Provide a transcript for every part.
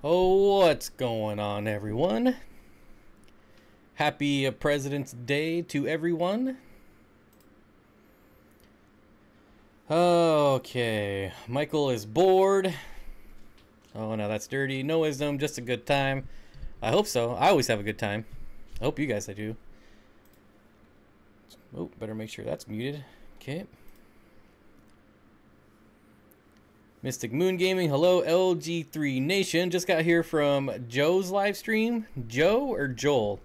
Oh, what's going on, everyone? Happy President's Day to everyone. Okay, Michael is bored. Oh, no, that's dirty. No wisdom, just a good time. I hope so. I always have a good time. I hope you guys do. Oh, better make sure that's muted. Okay. Mystic Moon Gaming, hello. LG3 Nation, just got here from Joe's live stream. Joe or Joel?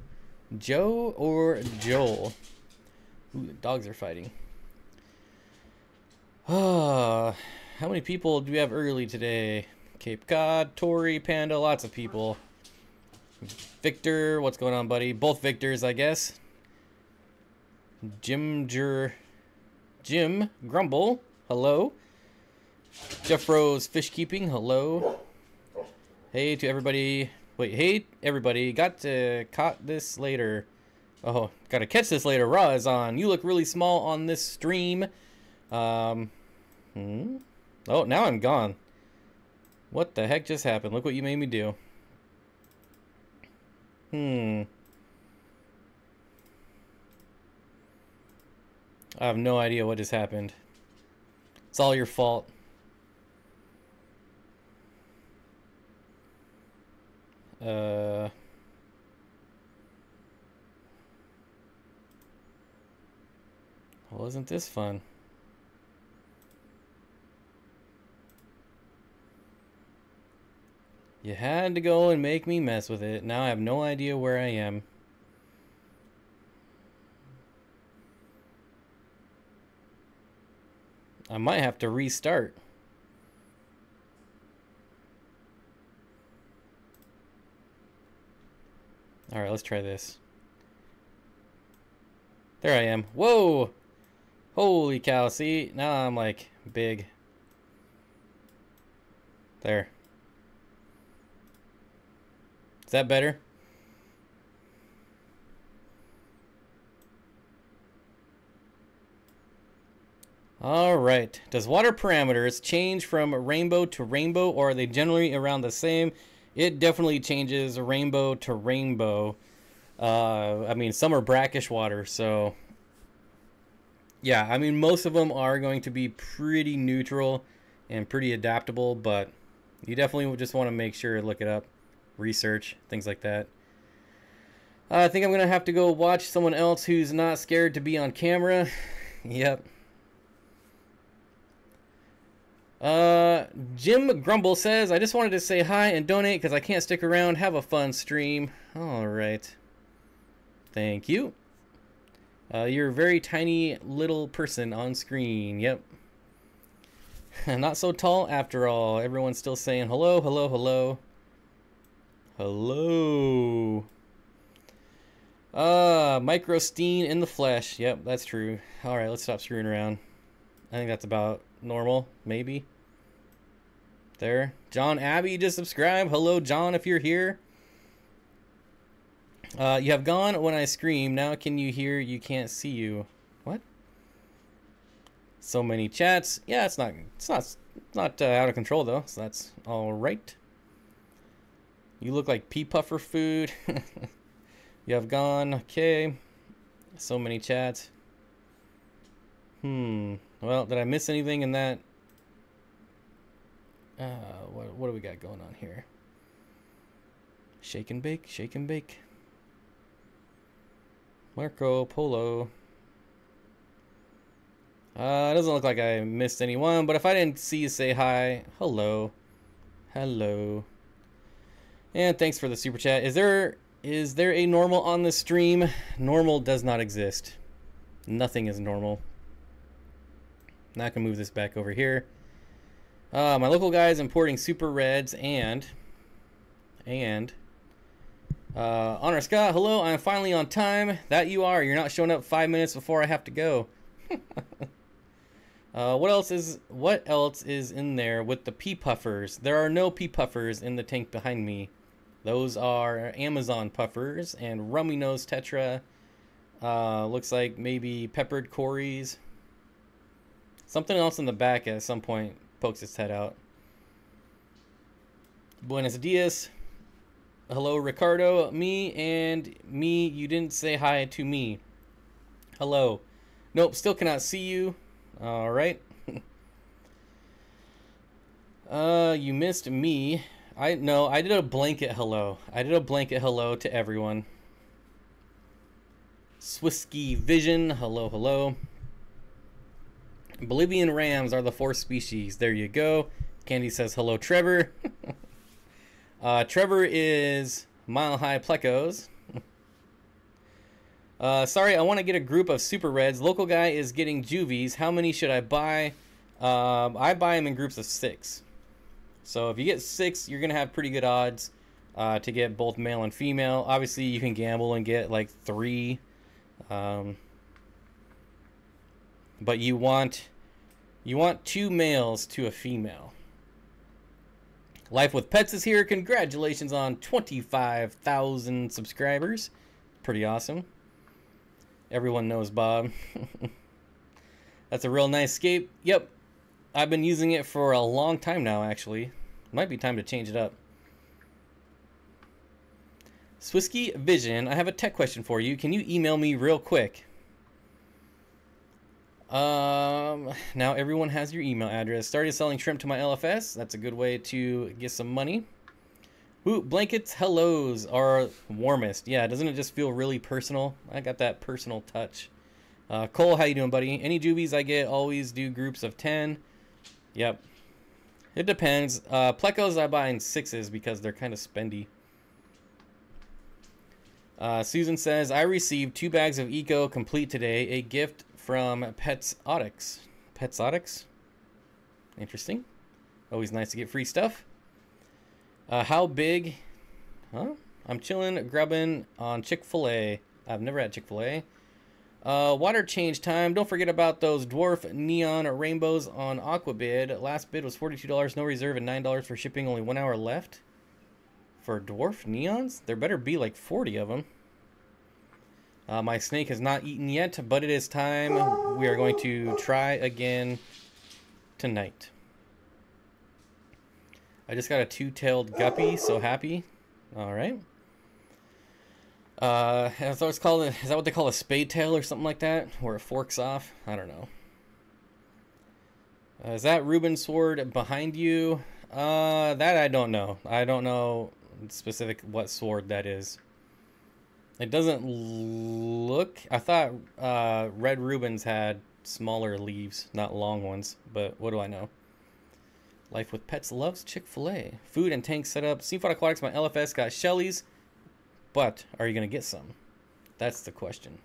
Joe or Joel? Ooh, the dogs are fighting. How many people do we have early today? Cape Cod, Tori, Panda, lots of people. Victor, what's going on, buddy? Both Victors, I guess. Jim Grumble, hello. Jeff Rose Fish Keeping, hello. Hey to everybody. Wait, hey everybody. Got to caught this later. Oh, gotta catch this later. Raw is on. You look really small on this stream. Oh, now I'm gone. What the heck just happened? Look what you made me do. I have no idea what just happened. It's all your fault. Wasn't this fun? You had to go and make me mess with it. Now I have no idea where I am. I might have to restart. Alright, let's try this. There I am. Whoa! Holy cow, see? Now I'm like big. There. Is that better? Alright. Does water parameters change from rainbow to rainbow, or are they generally around the same? It definitely changes rainbow to rainbow. I mean, some are brackish water, so... yeah, I mean, most of them are going to be pretty neutral and pretty adaptable, but you definitely just want to make sure, look it up, research, things like that. I think I'm going to have to go watch someone else who's not scared to be on camera. Yep. Jim Grumble says, I just wanted to say hi and donate because I can't stick around. Have a fun stream. Alright. Thank you. You're a very tiny little person on screen. Yep. Not so tall after all. Everyone's still saying hello, hello, hello. Hello. Micro Steen in the flesh. Yep, that's true. Alright, let's stop screwing around. I think that's about normal, maybe. There. John Abbey just subscribed. Hello, John, if you're here. You have gone when I scream. Now can you hear? You can't see you. What? So many chats. Yeah, it's not out of control though. So that's all right. You look like pea puffer food. You have gone. Okay. So many chats. Well, did I miss anything in that? What do we got going on here? Shake and bake, shake and bake. Marco Polo. It doesn't look like I missed anyone, but if I didn't see you say hi, hello. Hello. And thanks for the super chat. Is there a normal on the stream? Normal does not exist. Nothing is normal. Now I can move this back over here. My local guy is importing super reds and Honor Scott, hello, I'm finally on time. That you are. You're not showing up 5 minutes before I have to go. What else is in there with the pea puffers? There are no pea puffers in the tank behind me. Those are Amazon puffers and Rummy Nose Tetra. Looks like maybe peppered Corys. Something else in the back at some point pokes its head out. Buenos dias. Hello, Ricardo. Me, you didn't say hi to me. Hello. Nope, still cannot see you. All right. You missed me. I did a blanket hello. I did a blanket hello to everyone. Swisky Vision, hello, hello. Bolivian rams are the 4th species. There you go. Candy says hello, Trevor. Trevor is Mile High Plecos. Sorry, I want to get a group of super reds. Local guy is getting juvies. How many should I buy? I buy them in groups of 6. So if you get 6, you're going to have pretty good odds to get both male and female. Obviously, you can gamble and get like 3. But you want 2 males to a female. Life with Pets is here. Congratulations on 25,000 subscribers. Pretty awesome. Everyone knows Bob. That's a real nice scape. Yep. I've been using it for a long time now, actually. Might be time to change it up. Swisky Vision, I have a tech question for you. Can you email me real quick? Now everyone has your email address. Started selling shrimp to my LFS. That's a good way to get some money. Ooh, blankets hellos are warmest. Yeah, doesn't it just feel really personal? I got that personal touch. Cole, how you doing, buddy? Any juvies I get always do groups of 10. Yep. It depends. Plecos I buy in 6s because they're kind of spendy. Susan says, I received 2 bags of Eco Complete today. A gift from Petsotics. Petsotics? Interesting. Always nice to get free stuff. How big? Huh? I'm chilling, grubbing on Chick-fil-A. I've never had Chick-fil-A. Water change time. Don't forget about those dwarf neon rainbows on Aquabid. Last bid was $42, no reserve, and $9 for shipping. Only 1 hour left. For dwarf neons? There better be like 40 of them. My snake has not eaten yet, but it is time. We are going to try again tonight. I just got a 2-tailed guppy, so happy. Alright. That's what it's called. Is that what they call a spade tail or something like that? Where it forks off? I don't know. Is that Reuben's sword behind you? That I don't know. I don't know specific what sword that is. It doesn't look... I thought Red Rubens had smaller leaves, not long ones. But what do I know? Life with Pets loves Chick-fil-A. Food and tank setup. Steenfott Aquatics, my LFS got Shelly's. But are you going to get some? That's the question.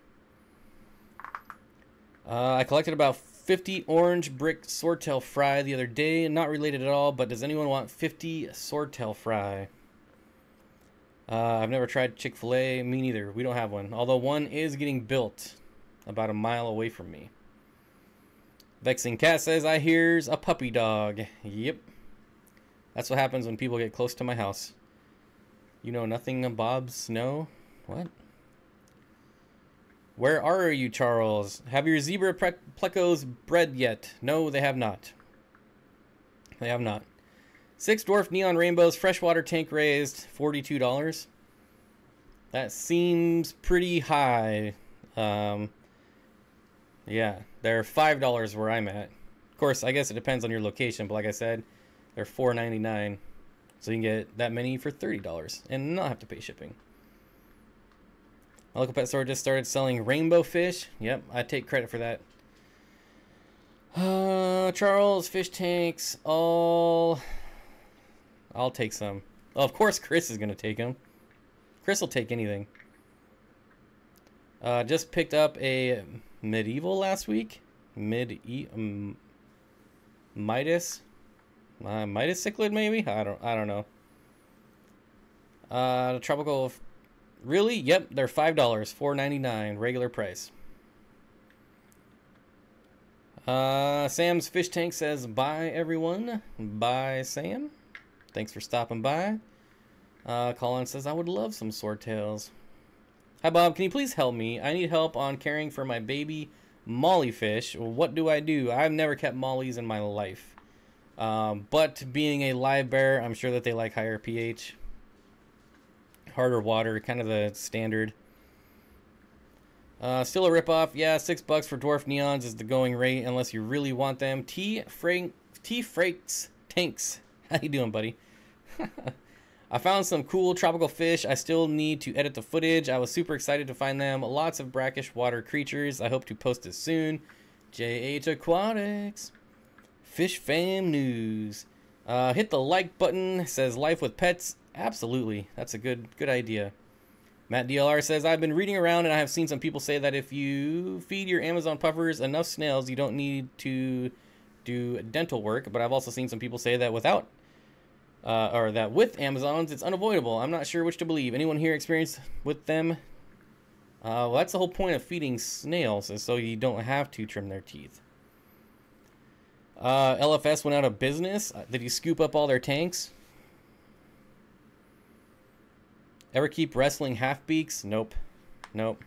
I collected about 50 orange brick swordtail fry the other day. Not related at all, but does anyone want 50 swordtail fry? I've never tried Chick-fil-A. Me neither. We don't have one. Although one is getting built about a mile away from me. Vexing Cat says, I hears a puppy dog. Yep. That's what happens when people get close to my house. You know nothing of Bob Snow? What? Where are you, Charles? Have your zebra plecos bred yet? No, they have not. They have not. 6 dwarf neon rainbows, freshwater tank raised, $42. That seems pretty high. Yeah, they're $5 where I'm at. Of course, I guess it depends on your location, but like I said, they're $4.99. So you can get that many for $30 and not have to pay shipping. My local pet store just started selling rainbow fish. Yep, I take credit for that. Charles, fish tanks, I'll take some. Oh, of course Chris is going to take them. Chris will take anything. Just picked up a medieval last week. Midas. Midas cichlid maybe? I don't know. The tropical... Really? Yep, they're $5. $4.99 regular price. Sam's fish tank says bye everyone. Bye Sam. Thanks for stopping by. Colin says I would love some swordtails. Hi Bob, can you please help me? I need help on caring for my baby molly fish. What do I do? I've never kept mollies in my life. But being a live bear, I'm sure that they like higher pH. Harder water, kind of the standard. Still a ripoff. Yeah, $6 for dwarf neons is the going rate unless you really want them. T-Frakes tanks. How you doing, buddy? I found some cool tropical fish. I still need to edit the footage. I was super excited to find them. Lots of brackish water creatures. I hope to post it soon. JH Aquatics. Fish fam news. Hit the like button. Says life with pets. Absolutely. That's a good idea. Matt DLR says, I've been reading around and I have seen some people say that if you feed your Amazon puffers enough snails, you don't need to do dental work. But I've also seen some people say that without, or that with Amazons, it's unavoidable. I'm not sure which to believe. Anyone here experienced with them? Well, that's the whole point of feeding snails, is so you don't have to trim their teeth. LFS went out of business. Did you scoop up all their tanks? Ever keep wrestling half beaks? Nope. Nope.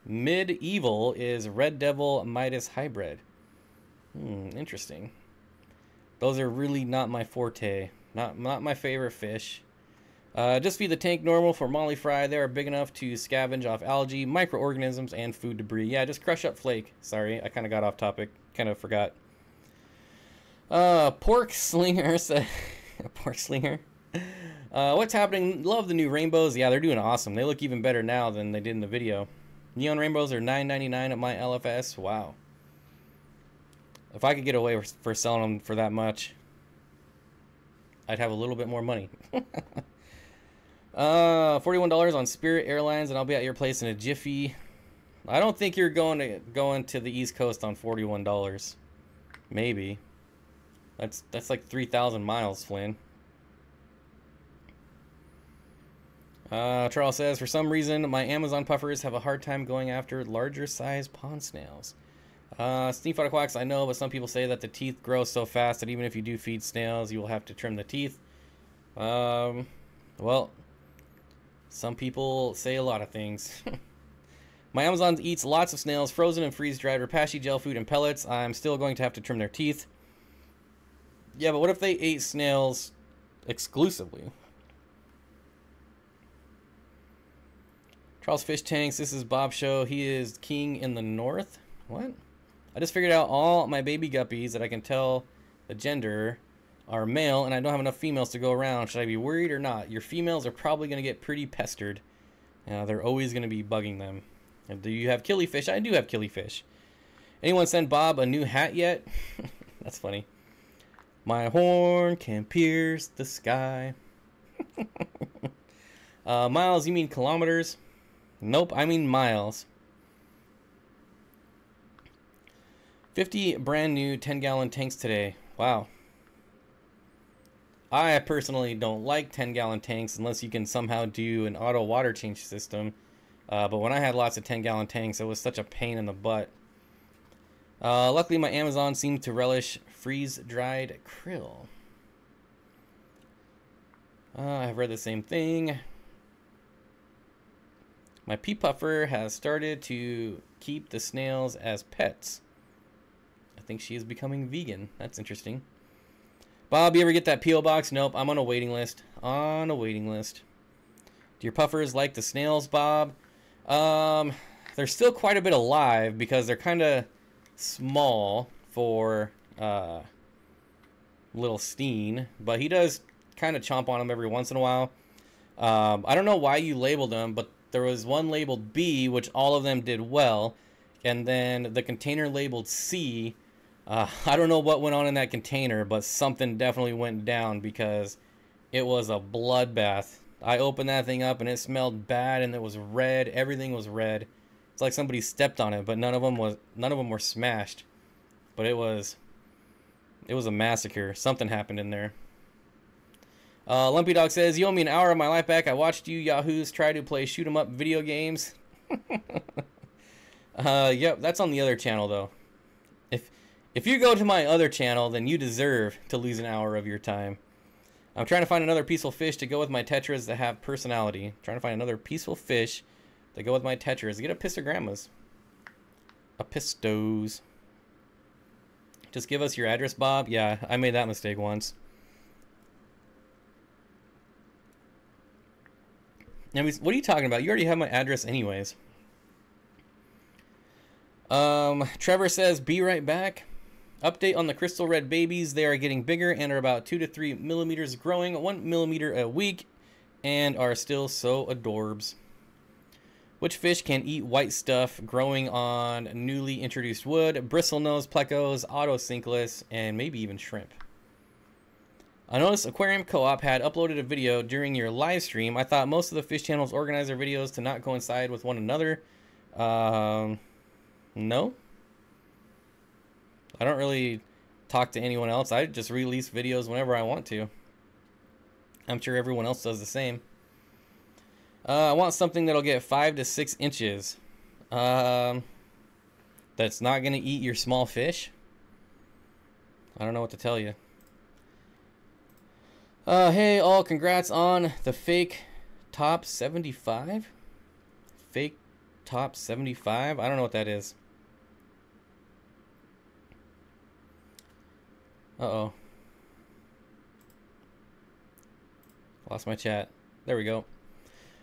Medieval is Red Devil Midas hybrid. Interesting. Those are really not my forte. Not my favorite fish. Just feed the tank normal for molly fry. They are big enough to scavenge off algae, microorganisms, and food debris. Yeah, just crush up flake. Sorry, I kind of got off topic. Kind of forgot. Pork Slinger said... Pork Slinger. What's happening? Love the new rainbows. Yeah, they're doing awesome. They look even better now than they did in the video. Neon rainbows are $9.99 at my LFS. Wow. If I could get away for selling them for that much, I'd have a little bit more money. $41 on Spirit Airlines, and I'll be at your place in a jiffy. I don't think you're going to the East Coast on $41. Maybe. That's like 3,000 miles, Flynn. Charles says, for some reason, my Amazon puffers have a hard time going after larger size pond snails. Steenfott Aquatics, I know, but some people say that the teeth grow so fast that even if you do feed snails, you will have to trim the teeth. Well, some people say a lot of things. My Amazon eats lots of snails, frozen and freeze-dried, Repashy gel food, and pellets. I'm still going to have to trim their teeth. Yeah, but what if they ate snails exclusively? Charles Fish Tanks, this is Bob's show. He is king in the north. What? I just figured out all my baby guppies that I can tell the gender are male, and I don't have enough females to go around. Should I be worried or not? Your females are probably going to get pretty pestered. They're always going to be bugging them. And do you have killifish? I do have killifish. Anyone send Bob a new hat yet? That's funny. My horn can pierce the sky. Miles, you mean kilometers? Nope, I mean miles. 50 brand new 10-gallon tanks today. Wow. I personally don't like 10-gallon tanks unless you can somehow do an auto water change system. But when I had lots of 10-gallon tanks, it was such a pain in the butt. Luckily, my Amazon seemed to relish freeze-dried krill. I've read the same thing. My pea puffer has started to keep the snails as pets. I think she is becoming vegan. That's interesting. Bob, you ever get that P.O. box? Nope, I'm on a waiting list. On a waiting list. Do your puffers like the snails, Bob? They're still quite a bit alive because they're kind of small for little Steen, but he does kind of chomp on them every once in a while. I don't know why you labeled them, but there was one labeled B, which all of them did well, and then the container labeled C. I don't know what went on in that container, but something definitely went down because it was a bloodbath. I opened that thing up and it smelled bad, and it was red. Everything was red. It's like somebody stepped on it, but none of them were smashed. But it was a massacre. Something happened in there. Lumpy Dog says, you owe me an hour of my life back. I watched you yahoos try to play shoot 'em up video games. Yep, that's on the other channel though. If you go to my other channel, then you deserve to lose an hour of your time. I'm trying to find another peaceful fish to go with my tetras that have personality. Trying to find another peaceful fish to go with my tetras. Get a pistogrammas. A pistos. Just give us your address, Bob. Yeah, I made that mistake once. And what are you talking about? You already have my address anyways. Trevor says, be right back. Update on the crystal red babies. They are getting bigger and are about 2 to 3 millimeters, growing 1 millimeter a week, and are still so adorbs. Which fish can eat white stuff growing on newly introduced wood? Bristlenose, plecos, autocinkless, and maybe even shrimp. I noticed Aquarium Co-op had uploaded a video during your live stream. I thought most of the fish channels organize their videos to not coincide with one another. No. I don't really talk to anyone else. I just release videos whenever I want to. I'm sure everyone else does the same. I want something that'll get 5 to 6 inches. That's not going to eat your small fish. I don't know what to tell you. Hey, all, congrats on the fake top 75. Fake top 75? I don't know what that is. Uh-oh. Lost my chat. There we go.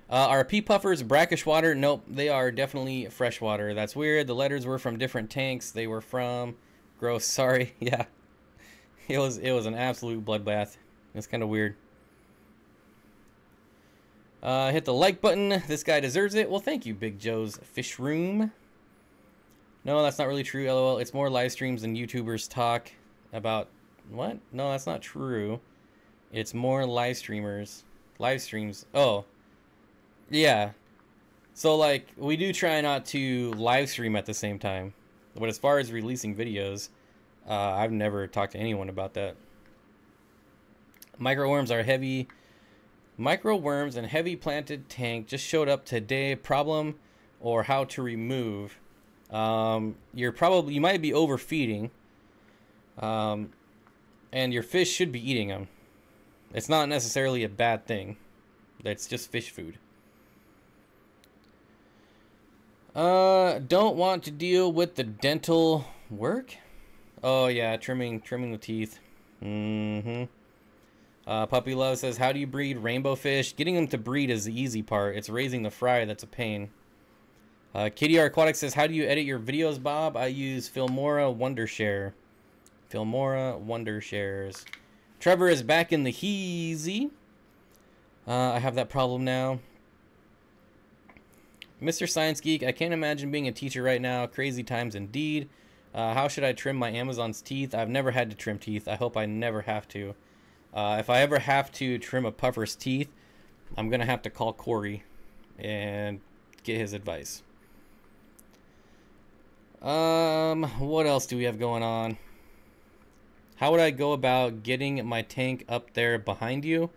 Are pea puffers brackish water? Nope, they are definitely freshwater. That's weird. The letters were from different tanks. They were from... Gross, sorry. Yeah. It was an absolute bloodbath. It's kind of weird. Hit the like button. This guy deserves it. Well, thank you, Big Joe's Fish Room. No, that's not really true, LOL. It's more live streams than YouTubers talk about... What? No, that's not true. It's more live streamers. Live streams. Oh. Yeah. So, like, we do try not to live stream at the same time. But as far as releasing videos, I've never talked to anyone about that. Microworms are heavy. Microworms and heavy planted tank just showed up today. Problem or how to remove. You might be overfeeding. And your fish should be eating them. It's not necessarily a bad thing. It's just fish food. Don't want to deal with the dental work. Oh yeah, trimming the teeth. Puppy Love says, how do you breed rainbow fish? Getting them to breed is the easy part. It's raising the fry that's a pain. Kitty Aquatics says, how do you edit your videos, Bob? I use Filmora Wondershare. Filmora Wondershares. Trevor is back in the heezy. I have that problem now. Mr. Science Geek, I can't imagine being a teacher right now. Crazy times indeed. How should I trim my Amazon's teeth? I've never had to trim teeth. I hope I never have to. If I ever have to trim a puffer's teeth, I'm going to have to call Corey and get his advice. What else do we have going on? How would I go about getting my tank up there behind you?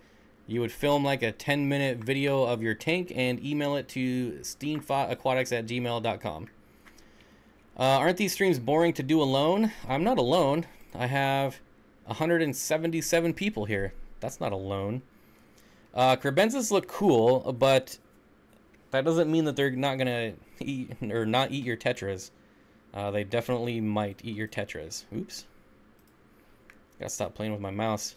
You would film like a 10-minute video of your tank and email it to steenfottaquatics@gmail.com. Aren't these streams boring to do alone? I'm not alone. I have 177 people here. That's not alone. Crebensis look cool, but that doesn't mean that they're not gonna eat or not eat your tetras. They definitely might eat your tetras. Oops. Gotta stop playing with my mouse.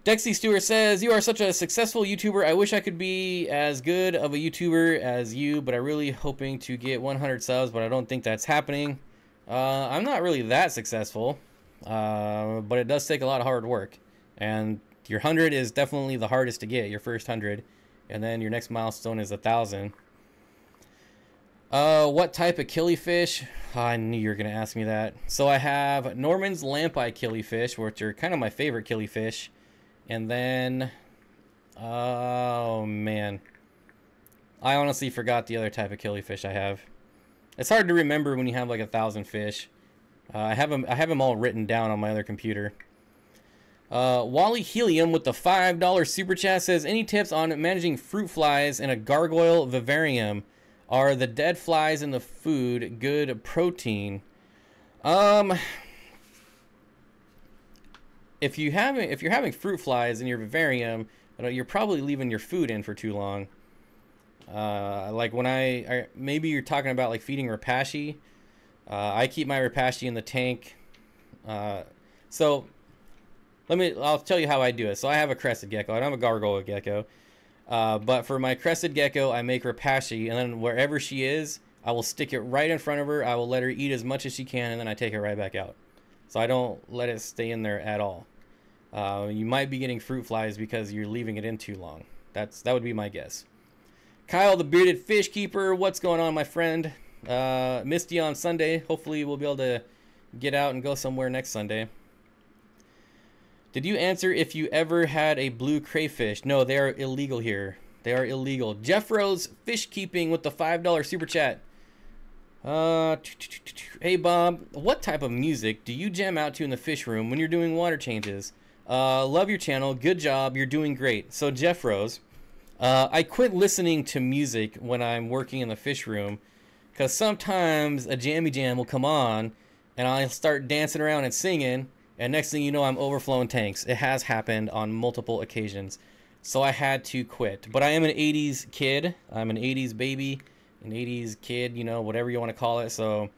Dexy Stewart says, you are such a successful YouTuber. I wish I could be as good of a YouTuber as you, but I'm really hoping to get 100 subs, but I don't think that's happening. I'm not really that successful, but it does take a lot of hard work. And your 100 is definitely the hardest to get, your first 100. And then your next milestone is 1,000. What type of killifish? Oh, I knew you were going to ask me that. So I have Norman's Lamp-Eye killifish, which are kind of my favorite killifish. And then, oh man, I honestly forgot the other type of killifish I have. It's hard to remember when you have like 1,000 fish. I have them all written down on my other computer. Wally Helium with the $5 super chat says, any tips on managing fruit flies in a gargoyle vivarium? Are the dead flies in the food good protein? If you're having fruit flies in your vivarium, you're probably leaving your food in for too long. Like when maybe you're talking about like feeding rapashi. I keep my Rapashi in the tank. So I'll tell you how I do it. So I have a crested gecko. I don't have a gargoyle gecko. But for my crested gecko, I make Rapashi, and then wherever she is, I will stick it right in front of her. I will let her eat as much as she can, and then I take her right back out. So I don't let it stay in there at all. You might be getting fruit flies because you're leaving it in too long. That would be my guess. Kyle, the bearded fish keeper, what's going on, my friend? Missed you on Sunday. Hopefully we'll be able to get out and go somewhere next Sunday. Did you answer if you ever had a blue crayfish? No, they are illegal here. They are illegal. Jeff Rose, fish keeping with the $5 super chat. Hey Bob, what type of music do you jam out to in the fish room when you're doing water changes? Love your channel. Good job. You're doing great. So Jeff Rose, I quit listening to music when I'm working in the fish room because sometimes a jammy jam will come on and I'll start dancing around and singing, and next thing you know, I'm overflowing tanks. It has happened on multiple occasions. So I had to quit. But I am an 80s kid. I'm an 80s baby, an 80s kid, you know, whatever you want to call it. So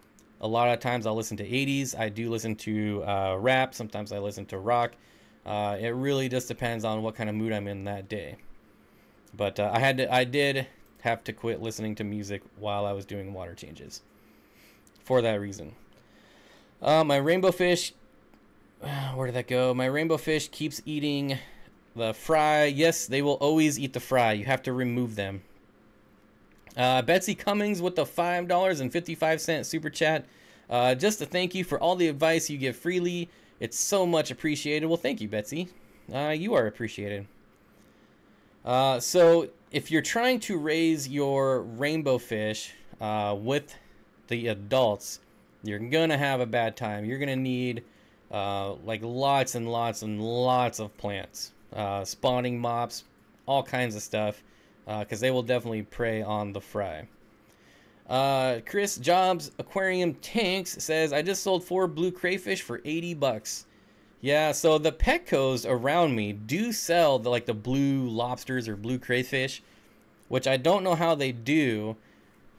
a lot of times I'll listen to 80s. I do listen to rap. Sometimes I listen to rock. It really just depends on what kind of mood I'm in that day. But I did have to quit listening to music while I was doing water changes for that reason. My rainbow fish, where did that go? My rainbow fish keeps eating the fry. Yes, they will always eat the fry. You have to remove them. Betsy Cummings with the $5.55 super chat. Just to thank you for all the advice you give freely. It's so much appreciated. Well, thank you, Betsy. You are appreciated. So if you're trying to raise your rainbow fish with the adults, you're gonna have a bad time. You're gonna need like lots and lots and lots of plants, spawning mops, all kinds of stuff, because they will definitely prey on the fry. Chris Jobs Aquarium Tanks says, I just sold 4 blue crayfish for 80 bucks. Yeah, so the Petcos around me do sell the blue lobsters or blue crayfish, which I don't know how they do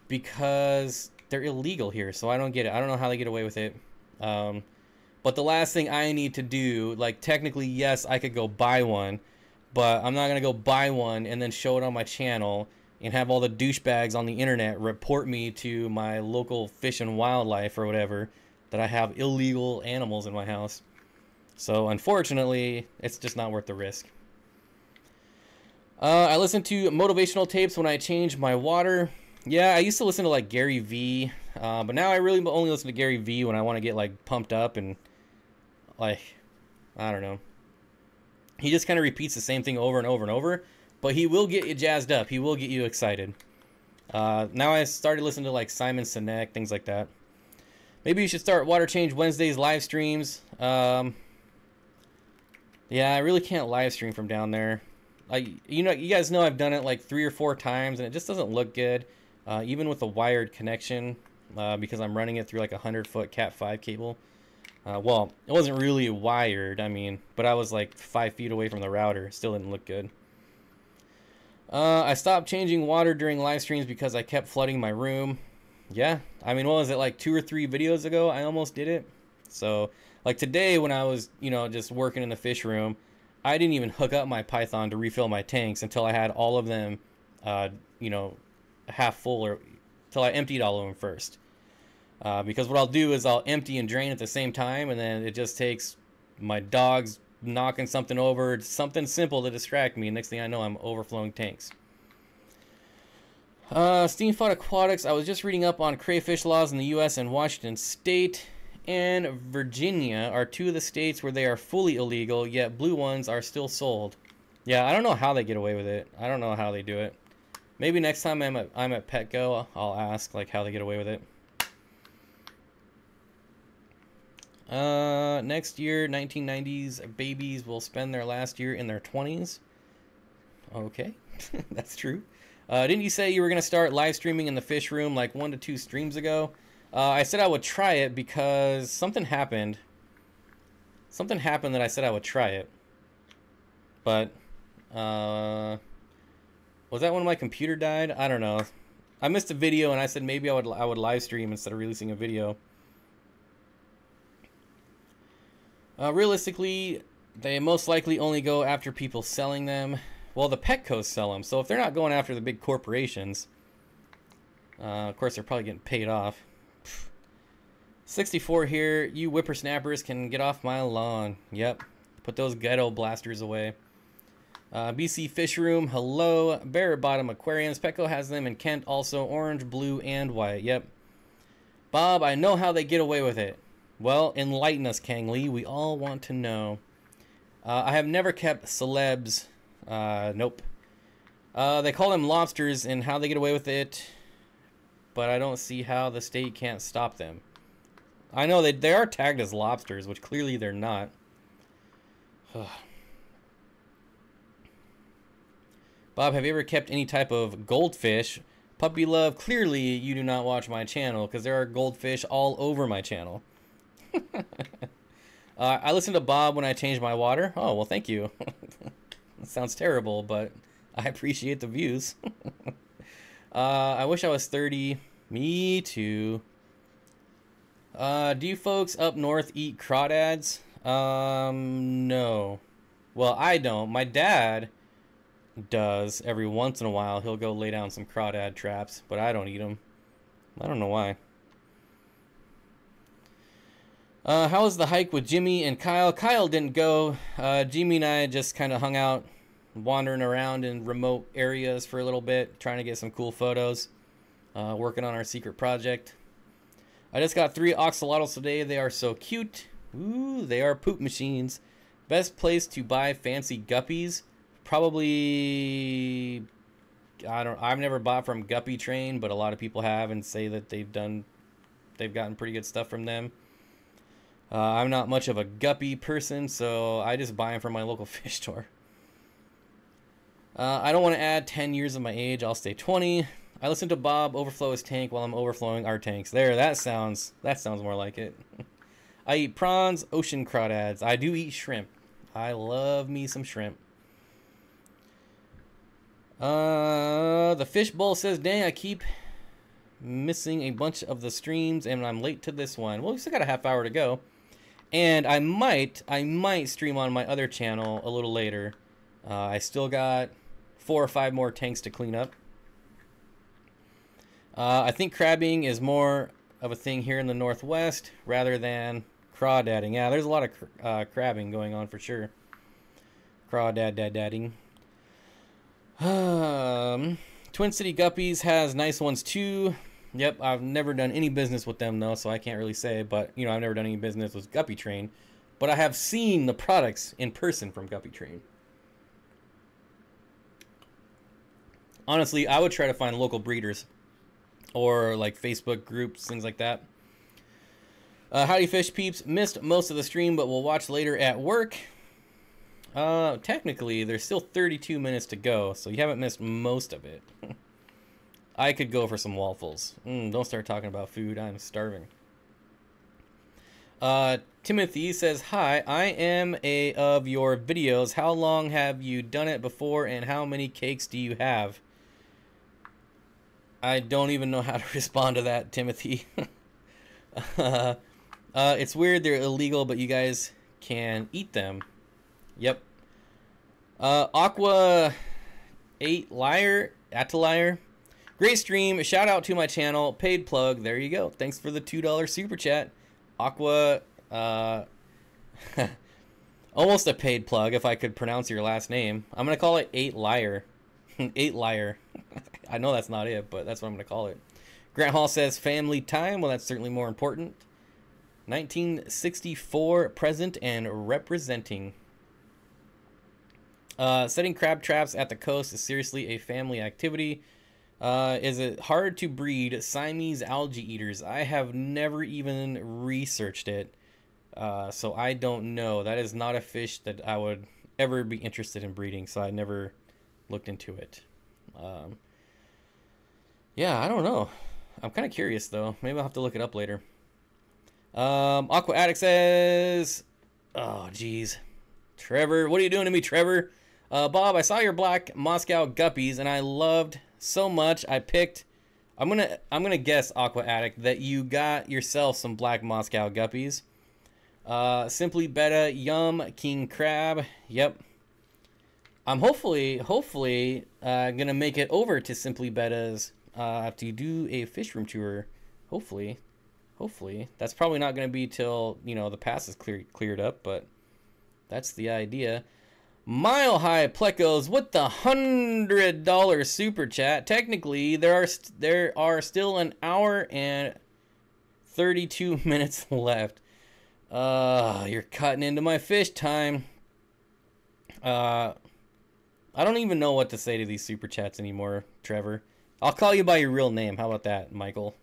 because they're illegal here, so I don't get it. I don't know how they get away with it. But the last thing I need to do, like technically, yes, I could go buy one, but I'm not going to go buy one and then show it on my channel and have all the douchebags on the internet report me to my local Fish and Wildlife or whatever that I have illegal animals in my house. So unfortunately, it's just not worth the risk. I listen to motivational tapes when I change my water. Yeah, I used to listen to like Gary V, but now I really only listen to Gary V when I want to get like pumped up and like, I don't know. He just kind of repeats the same thing over and over and over, but he will get you jazzed up. He will get you excited. Now I started listening to like Simon Sinek, things like that. Maybe you should start Water Change Wednesdays live streams. Yeah, I really can't live stream from down there. You guys know I've done it like 3 or 4 times, and it just doesn't look good, even with a wired connection, because I'm running it through like a 100-foot Cat5 cable. Well, it wasn't really wired, I mean, but I was like 5 feet away from the router. Still didn't look good. I stopped changing water during live streams because I kept flooding my room. Yeah, I mean, what was it, like 2 or 3 videos ago? I almost did it. So, like today when I was, just working in the fish room, I didn't even hook up my Python to refill my tanks until I had all of them, half full, or till I emptied all of them first. Because what I'll do is I'll empty and drain at the same time, and then it just takes my dogs knocking something over, something simple to distract me. Next thing I know, I'm overflowing tanks. Steenfott Aquatics, I was just reading up on crayfish laws in the U.S. and Washington State and Virginia are 2 of the states where they are fully illegal, yet blue ones are still sold. Yeah, I don't know how they get away with it. I don't know how they do it. Maybe next time I'm at Petco, I'll ask like how they get away with it. Next year, 1990s babies will spend their last year in their 20s. Okay, that's true. Didn't you say you were going to start live streaming in the fish room like 1 to 2 streams ago? I said I would try it because something happened. Something happened that I said I would try it. But, was that when my computer died? I don't know. I missed a video and I said maybe I would live stream instead of releasing a video. Realistically, they most likely only go after people selling them. Well, the Petcos sell them, so if they're not going after the big corporations, of course they're probably getting paid off. 64 here. You whippersnappers can get off my lawn. Yep. Put those ghetto blasters away. BC Fish Room. Hello. Bear Bottom Aquariums. Petco has them in Kent also. Orange, blue, and white. Yep. Bob, I know how they get away with it. Well, enlighten us, Kang Lee. We all want to know. I have never kept celebs. Nope. They call them lobsters and how they get away with it. But I don't see how the state can't stop them. I know they are tagged as lobsters, which clearly they're not. Bob, have you ever kept any type of goldfish? Puppy Love, clearly you do not watch my channel because there are goldfish all over my channel. I listen to Bob when I change my water. Oh, well, thank you. That sounds terrible, but I appreciate the views. I wish I was 30. Me too. Do you folks up north eat crawdads? No. Well, I don't. My dad does every once in a while. He'll go lay down some crawdad traps, but I don't eat them. I don't know why. How was the hike with Jimmy and Kyle? Kyle didn't go. Jimmy and I just kind of hung out, wandering around in remote areas for a little bit, trying to get some cool photos, working on our secret project. I just got 3 oxalotls today. They are so cute. Ooh, they are poop machines. Best place to buy fancy guppies? Probably, I've never bought from Guppy Train, but a lot of people have and say that they've gotten pretty good stuff from them. I'm not much of a guppy person, so I just buy them from my local fish store. I don't want to add 10 years of my age. I'll stay 20. I listen to Bob overflow his tank while I'm overflowing our tanks. There, that sounds more like it. I eat prawns, ocean crawdads. I do eat shrimp. I love me some shrimp. The fishbowl says, dang, I keep missing a bunch of the streams and I'm late to this one. Well, we still got a half hour to go. And I might stream on my other channel a little later. I still got 4 or 5 more tanks to clean up. I think crabbing is more of a thing here in the Northwest rather than crawdadding. Yeah, there's a lot of crabbing going on for sure. Crawdadding. Twin City Guppies has nice ones too. Yep, I've never done any business with them though, so I can't really say. But you know, I've never done any business with Guppy Train. But I have seen the products in person from Guppy Train. Honestly, I would try to find local breeders or like Facebook groups, things like that. Howdy Fish Peeps, missed most of the stream, but we'll watch later at work. Technically, there's still 32 minutes to go, so you haven't missed most of it. I could go for some waffles. Don't start talking about food, I'm starving. Timothy says, hi, I am of your videos. How long have you done it before, and how many cakes do you have? I don't even know how to respond to that, Timothy. It's weird, they're illegal, but you guys can eat them. Yep. Aqua 8 Liar, Atelier. Great stream. Shout out to my channel. Paid plug. There you go. Thanks for the $2 super chat. Aqua, almost a paid plug if I could pronounce your last name. I'm going to call it 8 Liar. 8 Liar. I know that's not it, but that's what I'm going to call it. Grant Hall says family time. Well, that's certainly more important. 1964, present and representing. Setting crab traps at the coast is seriously a family activity. Is it hard to breed Siamese algae eaters? I have never even researched it, so I don't know. That is not a fish that I would ever be interested in breeding, so I never looked into it. Yeah, I don't know. I'm kind of curious, though. Maybe I'll have to look it up later. Aqua Addict says... Oh, jeez. Trevor, what are you doing to me, Trevor? Bob, I saw your black Moscow guppies, and I loved so much. I picked... I'm gonna guess, Aqua Addict, that you got yourself some black Moscow guppies. Simply Beta, Yum, King Crab. Yep. I'm hopefully gonna make it over to Simply Beta's to do a fish room tour. Hopefully. That's probably not gonna be till, you know, the pass is cleared up, but that's the idea. Mile High Plecos with the $100 super chat. Technically, there are still an hour and 32 minutes left. You're cutting into my fish time. I don't even know what to say to these super chats anymore, Trevor. I'll call you by your real name. How about that, Michael?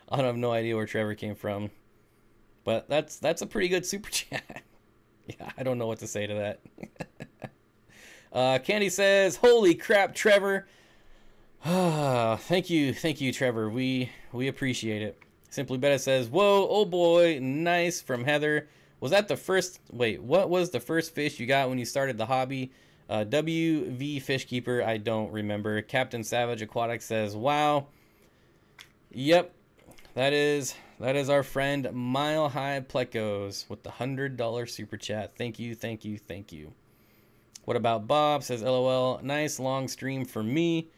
I have no idea where Trevor came from, but that's a pretty good super chat. Yeah, I don't know what to say to that. Candy says, "Holy crap, Trevor!" Thank you, Trevor. We appreciate it. Simply Beta says, "Whoa, oh boy, nice," from Heather. Was that the first? Wait, what was the first fish you got when you started the hobby? WV Fishkeeper, I don't remember. Captain Savage Aquatics says, "Wow." Yep, that is our friend Mile High Plecos with the $100 super chat. Thank you. What about Bob? Says, "LOL, nice long stream for me."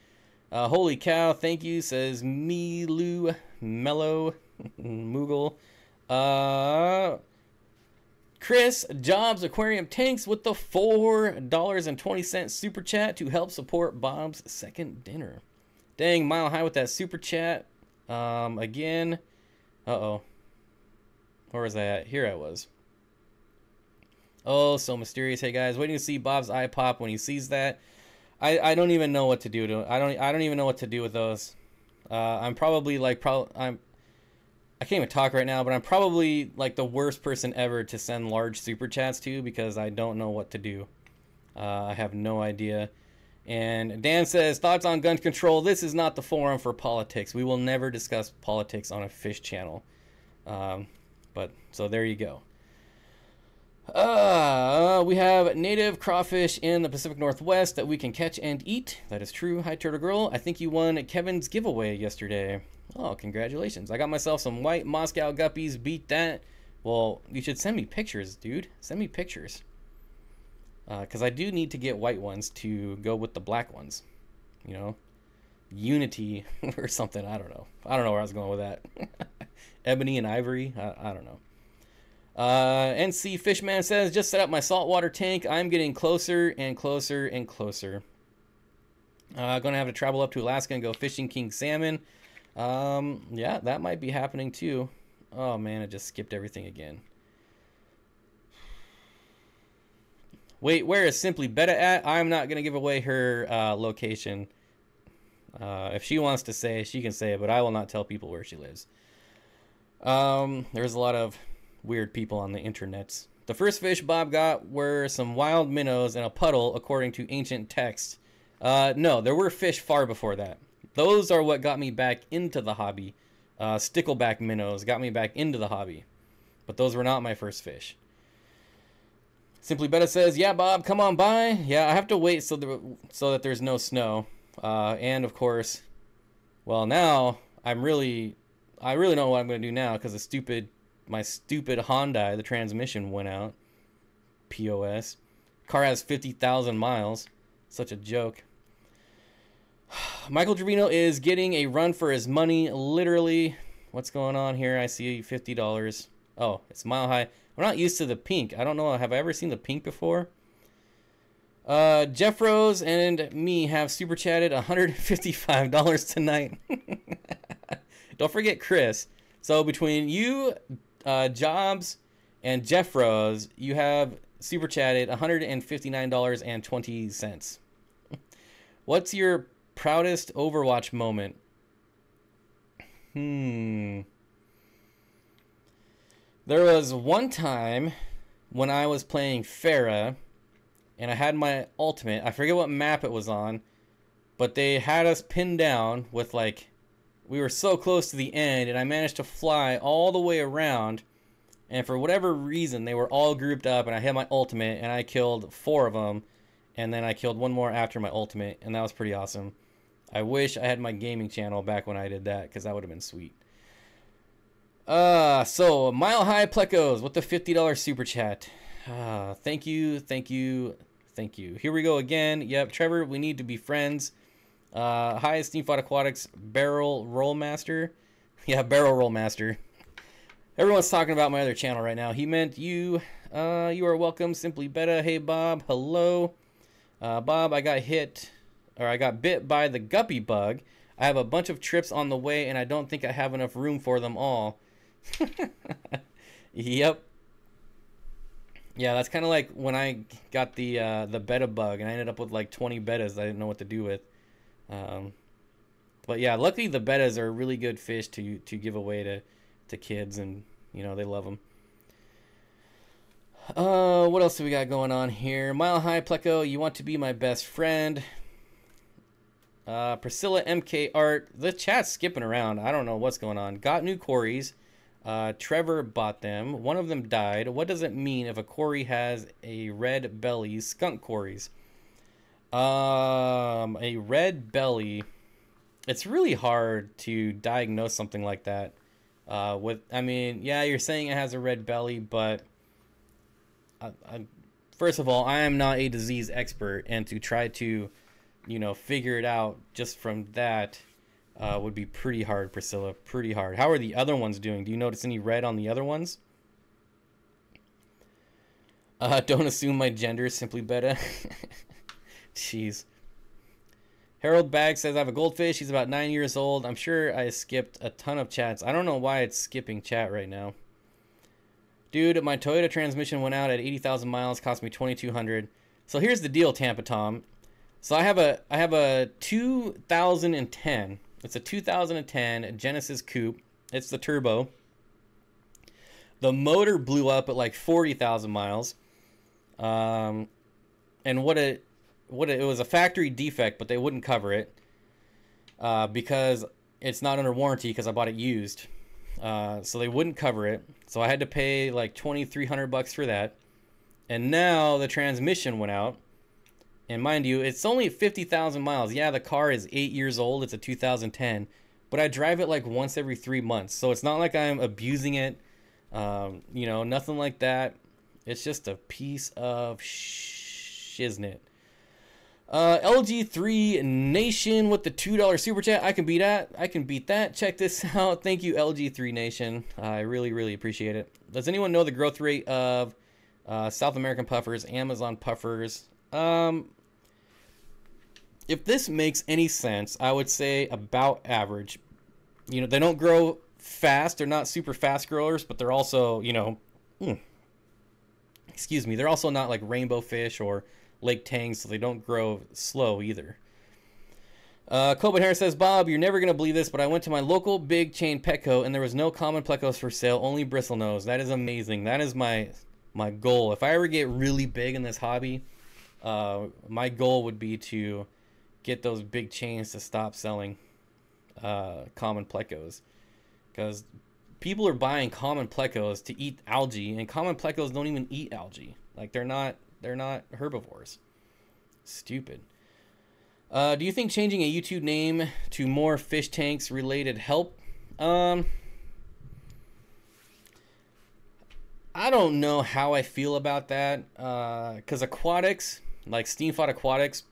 Holy cow, thank you, says Milu Mellow Moogle. Chris Jobs Aquarium Tanks with the $4.20 super chat to help support Bob's second dinner. Dang, Mile High with that super chat. Again. Uh-oh. Where was I at? Here I was. Oh, so mysterious. Hey guys, waiting to see Bob's eye pop when he sees that. I don't even know what to do to it. I don't even know what to do with those. I'm probably like I can't even talk right now, but I'm probably like the worst person ever to send large super chats to because I don't know what to do. I have no idea. And Dan says, "Thoughts on gun control? This is not the forum for politics. We will never discuss politics on a fish channel." But so there you go. We have native crawfish in the Pacific Northwest that we can catch and eat. That is true. Hi, Turtle Girl. I think you won Kevin's giveaway yesterday. Oh, congratulations. I got myself some white Moscow guppies. Beat that. Well, you should send me pictures, dude. Send me pictures. Because I do need to get white ones to go with the black ones. You know? Unity or something. I don't know. I don't know where I was going with that. Ebony and ivory. I don't know. NC Fishman says, "Just set up my saltwater tank. I'm getting closer and closer and closer. Gonna have to travel up to Alaska and go fishing king salmon." Yeah, that might be happening too. Oh man, I just skipped everything again. Wait, where is Simply Beta at? I'm not gonna give away her location. If she wants to say, she can say it, but I will not tell people where she lives. There's a lot of weird people on the internets. The first fish Bob got were some wild minnows in a puddle, according to ancient texts. No, there were fish far before that. Those are what got me back into the hobby. Stickleback minnows got me back into the hobby. But those were not my first fish. Simply Beta says, "Yeah, Bob, come on by." Yeah, I have to wait so that there's no snow. And of course, well, now I really don't know what I'm going to do now because my stupid Hyundai, the transmission went out. POS. Car has 50,000 miles. Such a joke. Michael Trevino is getting a run for his money, literally. What's going on here? I see $50. Oh, it's Mile High. I'm not used to the pink. I don't know. Have I ever seen the pink before? Jeff Rose and me have super chatted $155 tonight. Don't forget Chris. So between you, Jobs, and Jeff Rose, you have super chatted $159.20. What's your proudest Overwatch moment? There was one time when I was playing Pharah, and I had my ultimate. I forget what map it was on, but they had us pinned down with like, we were so close to the end, and I managed to fly all the way around, and for whatever reason, they were all grouped up, and I had my ultimate, and I killed 4 of them, and then I killed 1 more after my ultimate, and that was pretty awesome. I wish I had my gaming channel back when I did that, because that would have been sweet. So Mile High Plecos with the $50 super chat. Thank you, thank you, thank you. Here we go again. Yep, Trevor, we need to be friends. Hi, Steenfott Aquatics, Barrel Roll Master. Yeah, Barrel Roll Master. Everyone's talking about my other channel right now. He meant you. You are welcome, Simply Beta. Hey, Bob. Hello. Bob, I got bit by the guppy bug. I have a bunch of trips on the way, and I don't think I have enough room for them all. Yep. Yeah, that's kind of like when I got the betta bug, and I ended up with like 20 bettas I didn't know what to do with. But yeah, luckily the bettas are really good fish to give away to kids, and you know they love them. What else do we got going on here? Mile High Pleco, you want to be my best friend. Priscilla MK Art, the chat's skipping around. I don't know what's going on. Got new quarries. Trevor bought them. One of them died. What does it mean if a quarry has a red belly? Skunk quarries. A red belly. It's really hard to diagnose something like that. I mean, yeah, you're saying it has a red belly, but first of all, I am not a disease expert, and to try to, you know, figure it out just from that would be pretty hard, Priscilla. Pretty hard. How are the other ones doing? Do you notice any red on the other ones? Don't assume my gender, Simply Beta. Jeez. Harold Bag says, I have a goldfish. He's about 9 years old. I'm sure I skipped a ton of chats. I don't know why it's skipping chat right now. Dude, my Toyota transmission went out at 80,000 miles. Cost me $2,200. So here's the deal, Tampa Tom. So I have a 2010. It's a 2010 Genesis Coupe. It's the turbo. The motor blew up at like 40,000 miles. And it was a factory defect, but they wouldn't cover it because it's not under warranty because I bought it used. So they wouldn't cover it. So I had to pay like $2,300 for that. And now the transmission went out. And mind you, it's only 50,000 miles. Yeah, the car is 8 years old. It's a 2010. But I drive it like once every 3 months. So it's not like I'm abusing it. You know, nothing like that. It's just a piece of shiznit. LG3 Nation with the $2 super chat. I can beat that. I can beat that. Check this out. Thank you, LG3 Nation. I really, really appreciate it. Does anyone know the growth rate of South American puffers, Amazon puffers? If this makes any sense, I would say about average. You know, they don't grow fast. They're not super fast growers, but they're also, you know, excuse me, they're also not like rainbow fish or lake tangs, so they don't grow slow either. Coben Harris says, Bob, you're never going to believe this, but I went to my local big chain Petco, and there was no common plecos for sale, only bristlenose. That is amazing. That is my goal. If I ever get really big in this hobby, my goal would be to get those big chains to stop selling common plecos, because people are buying common plecos to eat algae, and common plecos don't even eat algae. Like they're not herbivores. Stupid. Do you think changing a YouTube name to more fish tanks related help? I don't know how I feel about that, because Aquatics, like Steenfott Aquatics,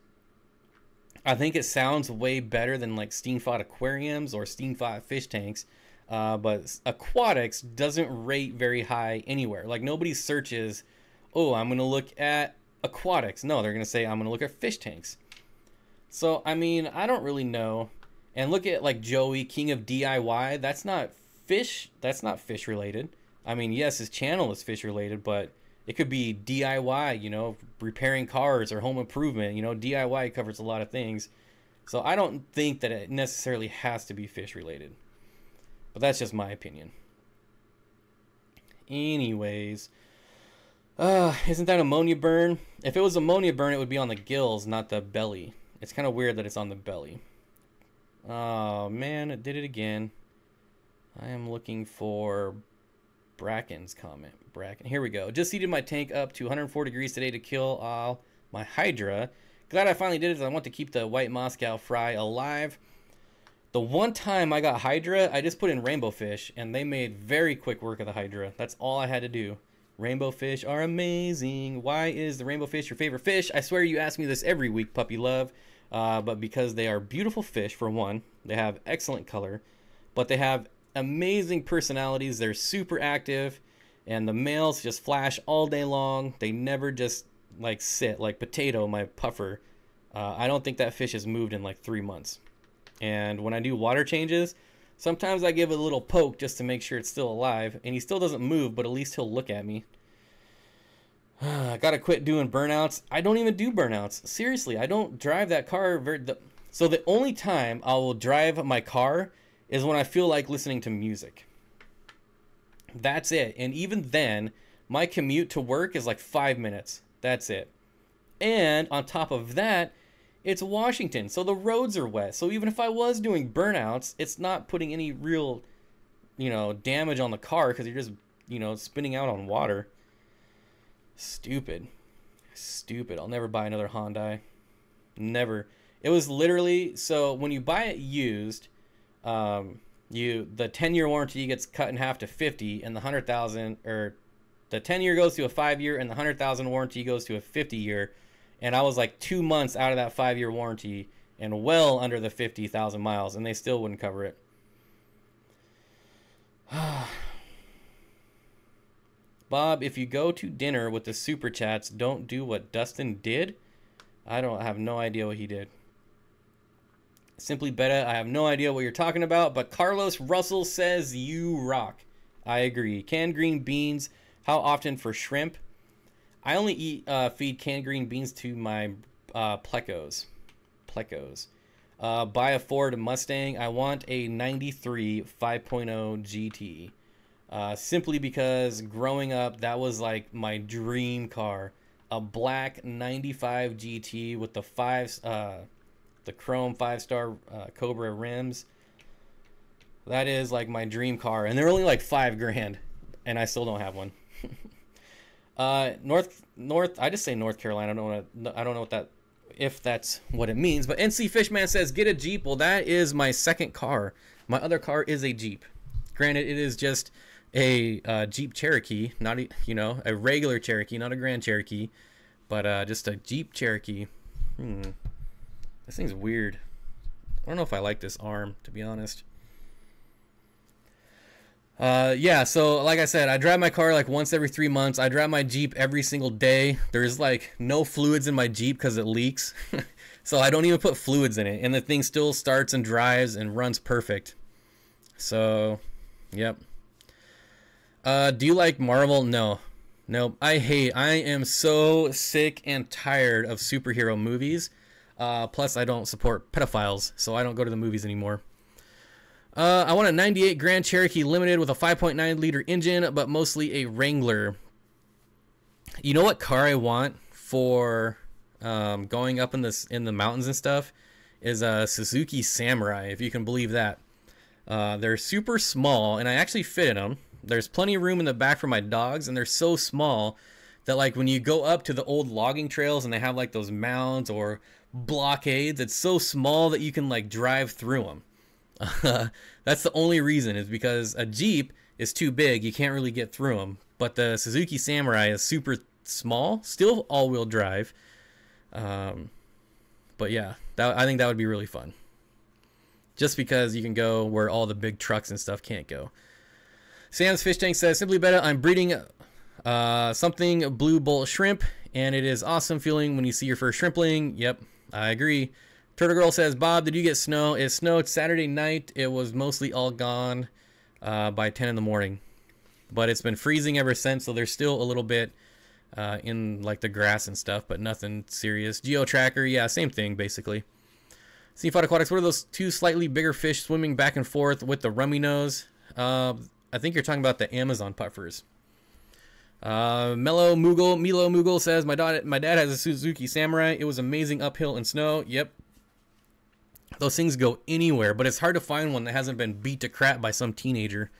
I think it sounds way better than like Steenfott Aquariums or Steenfott Fish Tanks, but Aquatics doesn't rate very high anywhere. Like nobody searches, oh, I'm going to look at Aquatics. No, they're going to say, I'm going to look at fish tanks. So, I mean, I don't really know. And look at like Joey, King of DIY. That's not fish related. I mean, yes, his channel is fish related, but it could be DIY, you know, repairing cars or home improvement. You know, DIY covers a lot of things. So I don't think that it necessarily has to be fish related. But that's just my opinion. Anyways, isn't that ammonia burn? If it was ammonia burn, it would be on the gills, not the belly. It's kind of weird that it's on the belly. Oh, man, it did it again. I am looking for Bracken's comment. Bracken, here we go. Just heated my tank up to 104 degrees today to kill all my Hydra. Glad I finally did it. I want to keep the white Moscow fry alive. The one time I got Hydra, I just put in rainbow fish, and they made very quick work of the Hydra. That's all I had to do. Rainbow fish are amazing. Why is the rainbow fish your favorite fish? I swear you ask me this every week, puppy love. But because they are beautiful fish, for one. They have excellent color. But they have amazing personalities. They're super active. And the males just flash all day long. They never just like sit. Like Potato, my puffer. I don't think that fish has moved in like 3 months. And when I do water changes, sometimes I give it a little poke just to make sure it's still alive. And he still doesn't move, but at least he'll look at me. I gotta quit doing burnouts. I don't even do burnouts. Seriously, I don't drive that car. So the only time I will drive my car is when I feel like listening to music. That's it. And even then, my commute to work is like 5 minutes. That's it. And on top of that, it's Washington, so the roads are wet. So even if I was doing burnouts, it's not putting any real, damage on the car because you're just, spinning out on water. Stupid. I'll never buy another Hyundai. Never. It was literally, so when you buy it used, the 10-year warranty gets cut in half to 50, and the 100,000, or the 10-year goes to a 5-year, and the 100,000 warranty goes to a 50-year. And I was like 2 months out of that 5-year warranty and well under the 50,000 miles, and they still wouldn't cover it. Bob, if you go to dinner with the super chats, don't do what Dustin did. I have no idea what he did. Simply Beta, I have no idea what you're talking about, but Carlos Russell says you rock. I agree. Canned green beans, how often for shrimp? I only feed canned green beans to my plecos. Buy a Ford Mustang. I want a 93 5.0 GT. Simply because growing up, that was like my dream car. A black 95 GT with the chrome 5-star Cobra rims. That is like my dream car. And they're only like $5,000. And I still don't have one. North. I just say North Carolina. I don't know if that's what it means. But NC Fishman says get a Jeep. Well, that is my second car. My other car is a Jeep. Granted, it is just a Jeep Cherokee, not a regular Cherokee, not a Grand Cherokee, but just a Jeep Cherokee. This thing's weird. I don't know if I like this arm, to be honest. Yeah, so like I said, I drive my car like once every 3 months. I drive my Jeep every single day. There's like no fluids in my Jeep because it leaks. So I don't even put fluids in it. And the thing still starts and drives and runs perfect. So, yep. Do you like Marvel? No. No, I am so sick and tired of superhero movies. Plus, I don't support pedophiles, so I don't go to the movies anymore. I want a 98 Grand Cherokee Limited with a 5.9 liter engine, but mostly a Wrangler. You know what car I want for going up in the mountains and stuff is a Suzuki Samurai, if you can believe that. They're super small, and I actually fit in them. There's plenty of room in the back for my dogs, and they're so small that like when you go up to the old logging trails and they have like those mounds or blockades, it's so small that you can like drive through them. That's the only reason, is because a Jeep is too big. You can't really get through them. But the Suzuki Samurai is super small, still all-wheel drive. But yeah, I think that would be really fun. Just because you can go where all the big trucks and stuff can't go. Sam's Fish Tank says, Simply Beta, I'm breeding something blue bolt shrimp, and it is awesome feeling when you see your first shrimpling. Yep, I agree. Turtle Girl says, Bob, did you get snow? It snowed Saturday night. It was mostly all gone by 10 in the morning. But it's been freezing ever since, so there's still a little bit in like the grass and stuff, but nothing serious. Geo Tracker, yeah, same thing, basically. Steenfott Aquatics, what are those two slightly bigger fish swimming back and forth with the rummy nose? I think you're talking about the Amazon puffers. Milo Moogle says, my dad has a Suzuki Samurai. It was amazing uphill in snow. Yep. Those things go anywhere, but it's hard to find one that hasn't been beat to crap by some teenager.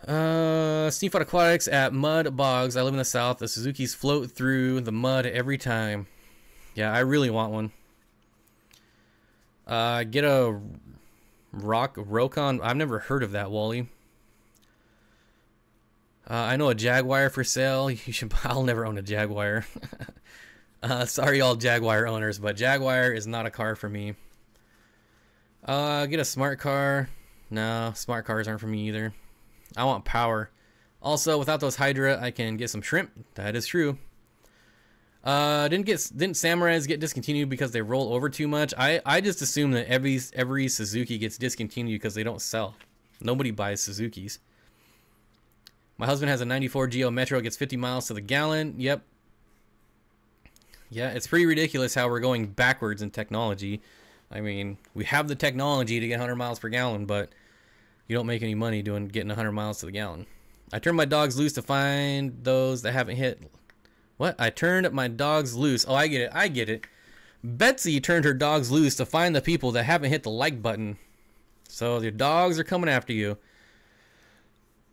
Steenfott Aquatics at Mud Bogs. I live in the south. The Suzukis float through the mud every time. Yeah, I really want one. Get a Rokon. I've never heard of that, Wally. I know a Jaguar for sale. You should. I'll never own a Jaguar. Sorry, all Jaguar owners, but Jaguar is not a car for me. Get a smart car. No, smart cars aren't for me either. I want power. Also, without those Hydra, I can get some shrimp. That is true. Didn't Samurais get discontinued because they roll over too much? I just assume that every Suzuki gets discontinued because they don't sell. Nobody buys Suzukis. My husband has a 94 Geo Metro, gets 50 miles to the gallon. Yep. Yeah, it's pretty ridiculous how we're going backwards in technology. I mean, we have the technology to get 100 miles per gallon, but you don't make any money getting 100 miles to the gallon. I turned my dogs loose to find those that haven't hit. What? I turned my dogs loose. Oh, I get it. I get it. Betsy turned her dogs loose to find the people that haven't hit the like button. So your dogs are coming after you.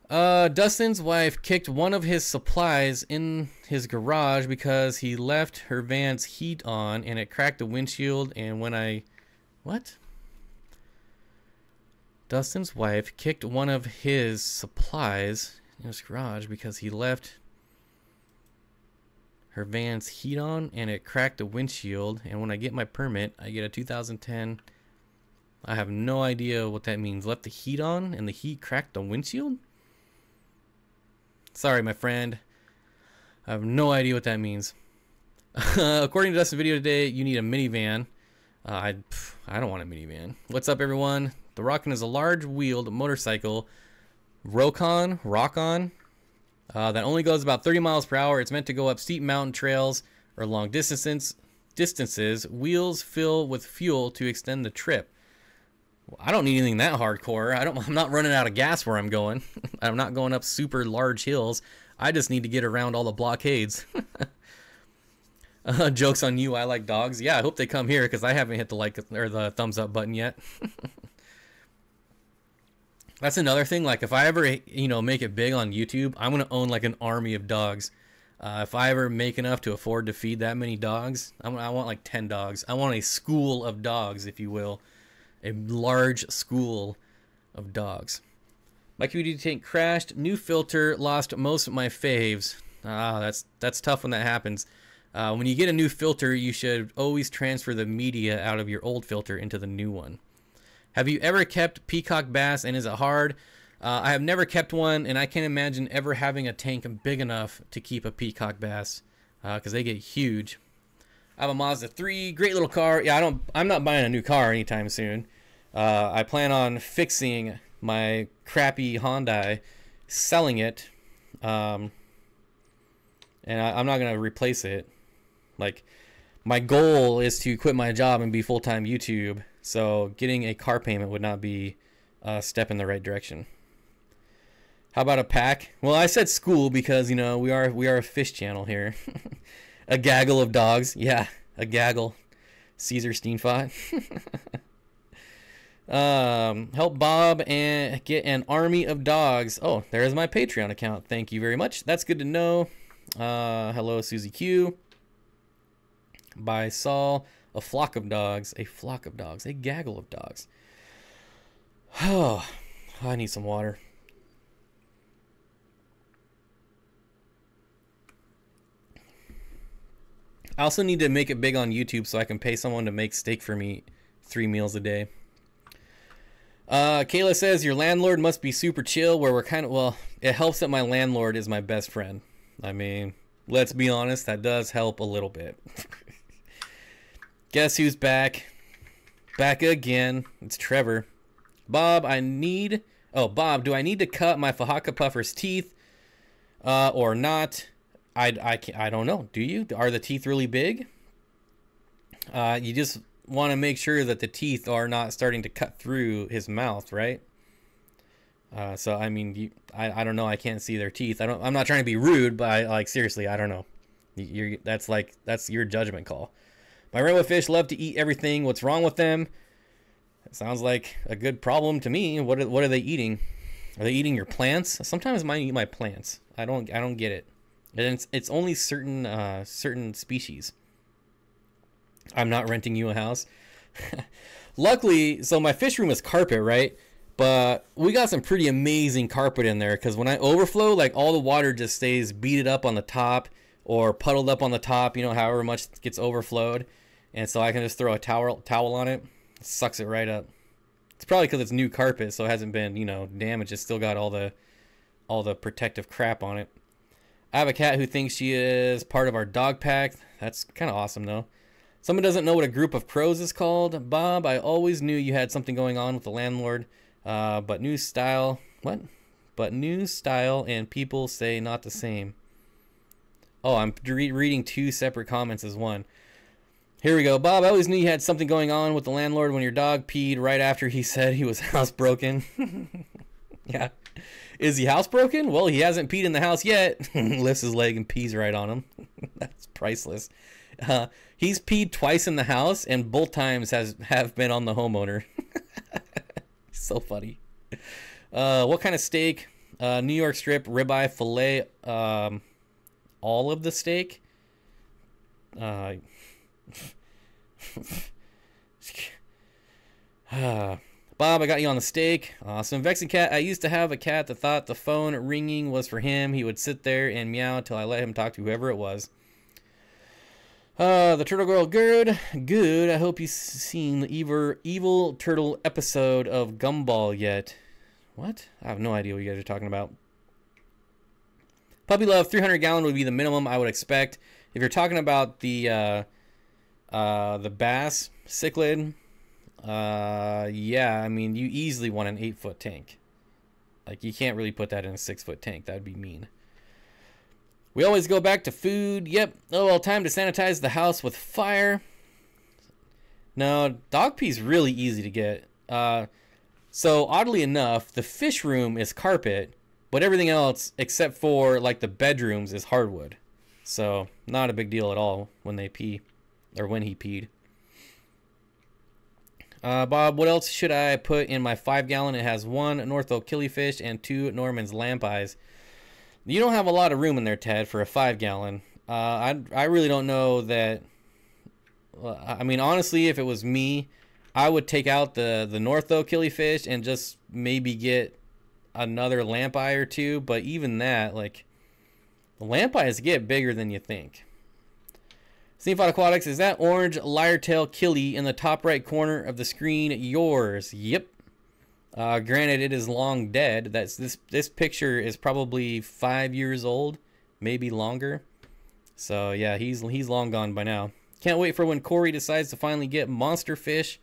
Dustin's wife kicked one of his supplies in his garage because he left her van's heat on and it cracked the windshield. And when I... What? Dustin's wife kicked one of his supplies in his garage because he left her van's heat on and it cracked the windshield. And when I get my permit, I get a 2010. I have no idea what that means. Left the heat on and the heat cracked the windshield? Sorry, my friend. I have no idea what that means. According to Dustin's video today, you need a minivan. I don't want a minivan. What's up, everyone? The Rokon is a large-wheeled motorcycle. Rokon. That only goes about 30 miles per hour. It's meant to go up steep mountain trails or long distances. Wheels fill with fuel to extend the trip. I don't need anything that hardcore. I'm not running out of gas where I'm going. I'm not going up super large hills. I just need to get around all the blockades. Jokes on you. I like dogs. Yeah, I hope they come here because I haven't hit the like or the thumbs up button yet. That's another thing. Like if I ever, make it big on YouTube, I'm gonna own like an army of dogs. If I ever make enough to afford to feed that many dogs, I want like 10 dogs. I want a school of dogs, if you will. A large school of dogs. My QD tank crashed. New filter, lost most of my faves. That's tough when that happens. When you get a new filter, you should always transfer the media out of your old filter into the new one. Have you ever kept peacock bass and is it hard? I have never kept one and I can't imagine ever having a tank big enough to keep a peacock bass because they get huge. I have a Mazda 3, great little car. Yeah, I'm not buying a new car anytime soon. I plan on fixing my crappy Hyundai, selling it, and I'm not gonna replace it. Like, my goal is to quit my job and be full-time YouTube. So getting a car payment would not be a step in the right direction. How about a pack? Well, I said school because we are a fish channel here. A gaggle of dogs. Yeah, a gaggle. Caesar Steenfott. Help Bob and get an army of dogs. Oh, there's my Patreon account. Thank you very much. That's good to know. Hello, Susie Q. By Saul. A flock of dogs. A flock of dogs. A gaggle of dogs. Oh, I need some water. I also need to make it big on YouTube so I can pay someone to make steak for me 3 meals a day. Kayla says, your landlord must be super chill, where we're kind of, well, it helps that my landlord is my best friend. I mean, let's be honest, that does help a little bit. Guess who's back? Back again. It's Trevor. Bob, do I need to cut my Fahaka Puffer's teeth or not? I don't know. Do you? Are the teeth really big? You just want to make sure that the teeth are not starting to cut through his mouth, right? So I mean, I don't know. I can't see their teeth. I'm not trying to be rude, but seriously, I don't know. That's your judgment call. My rainbow fish love to eat everything. What's wrong with them? It sounds like a good problem to me. What are they eating? Are they eating your plants? Sometimes mine eat my plants. I don't get it. And it's only certain species. I'm not renting you a house. Luckily, so my fish room is carpet, right? But we got some pretty amazing carpet in there because when I overflow, like all the water just stays beaded up on the top or puddled up on the top, you know, however much gets overflowed. And so I can just throw a towel on it. It sucks it right up. It's probably because it's new carpet, so it hasn't been, you know, damaged. It's still got all the protective crap on it. I have a cat who thinks she is part of our dog pack. That's kind of awesome, though. Someone doesn't know what a group of crows is called. Bob, I always knew you had something going on with the landlord. But new style, what? But new style and people say not the same. Oh, I'm reading two separate comments as one. Here we go. Bob, I always knew you had something going on with the landlord when your dog peed right after he said he was housebroken. Yeah. Is he housebroken? Well, he hasn't peed in the house yet. Lifts his leg and pees right on him. That's priceless. He's peed twice in the house, and both times have been on the homeowner. So funny. What kind of steak? New York strip, ribeye, filet, all of the steak. Bob, I got you on the steak. Awesome. Vexing cat. I used to have a cat that thought the phone ringing was for him. He would sit there and meow until I let him talk to whoever it was. The Turtle Girl, good. I hope you've seen the evil turtle episode of Gumball yet. What? I have no idea what you guys are talking about. Puppy love, 300 gallon would be the minimum I would expect. If you're talking about the bass cichlid, yeah, I mean, you easily want an 8-foot tank. Like, you can't really put that in a 6-foot tank. That would be mean. We always go back to food. Yep. Oh, well, time to sanitize the house with fire. No, dog pee's really easy to get. So, oddly enough, the fish room is carpet, but everything else, except for, like, the bedrooms, is hardwood. So, not a big deal at all when they pee, or when he peed. Bob, what else should I put in my 5-gallon? It has 1 North Oak killifish and 2 Norman's lamp eyes. You don't have a lot of room in there, Ted, for a 5-gallon. I really don't know that. I mean, honestly, if it was me, I would take out the North Oak killifish and just maybe get another lamp eye or 2. But even that, like, the lamp eyes get bigger than you think. Steenfott Aquatics, is that orange lyre-tail killie in the top right corner of the screen yours? Yep. Granted, it is long dead. This picture is probably 5 years old, maybe longer. So yeah, he's long gone by now. Can't wait for when Corey decides to finally get monster fish.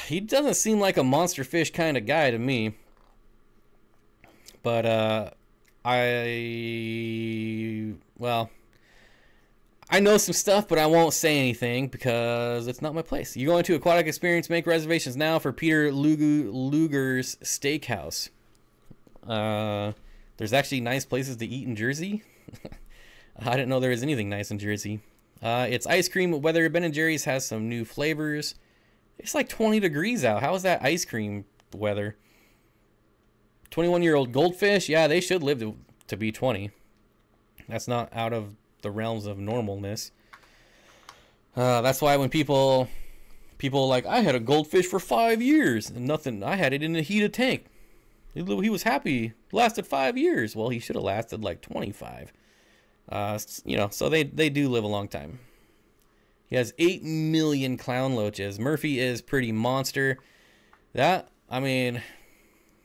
He doesn't seem like a monster fish kind of guy to me. But I know some stuff, but I won't say anything because it's not my place. You go into Aquatic Experience, make reservations now for Peter Luger's Steakhouse. There's actually nice places to eat in Jersey. I didn't know there was anything nice in Jersey. It's ice cream weather. Ben & Jerry's has some new flavors. It's like 20 degrees out. How is that ice cream weather? 21-year-old goldfish. Yeah, they should live to be 20. That's not out of the realms of normalness. That's why when people like, I had a goldfish for 5 years and nothing, I had it in a heated tank. He was happy. It lasted 5 years. Well, he should have lasted like 25. You know, so they do live a long time. He has 8 million clown loaches. Murphy is pretty monster. That, I mean,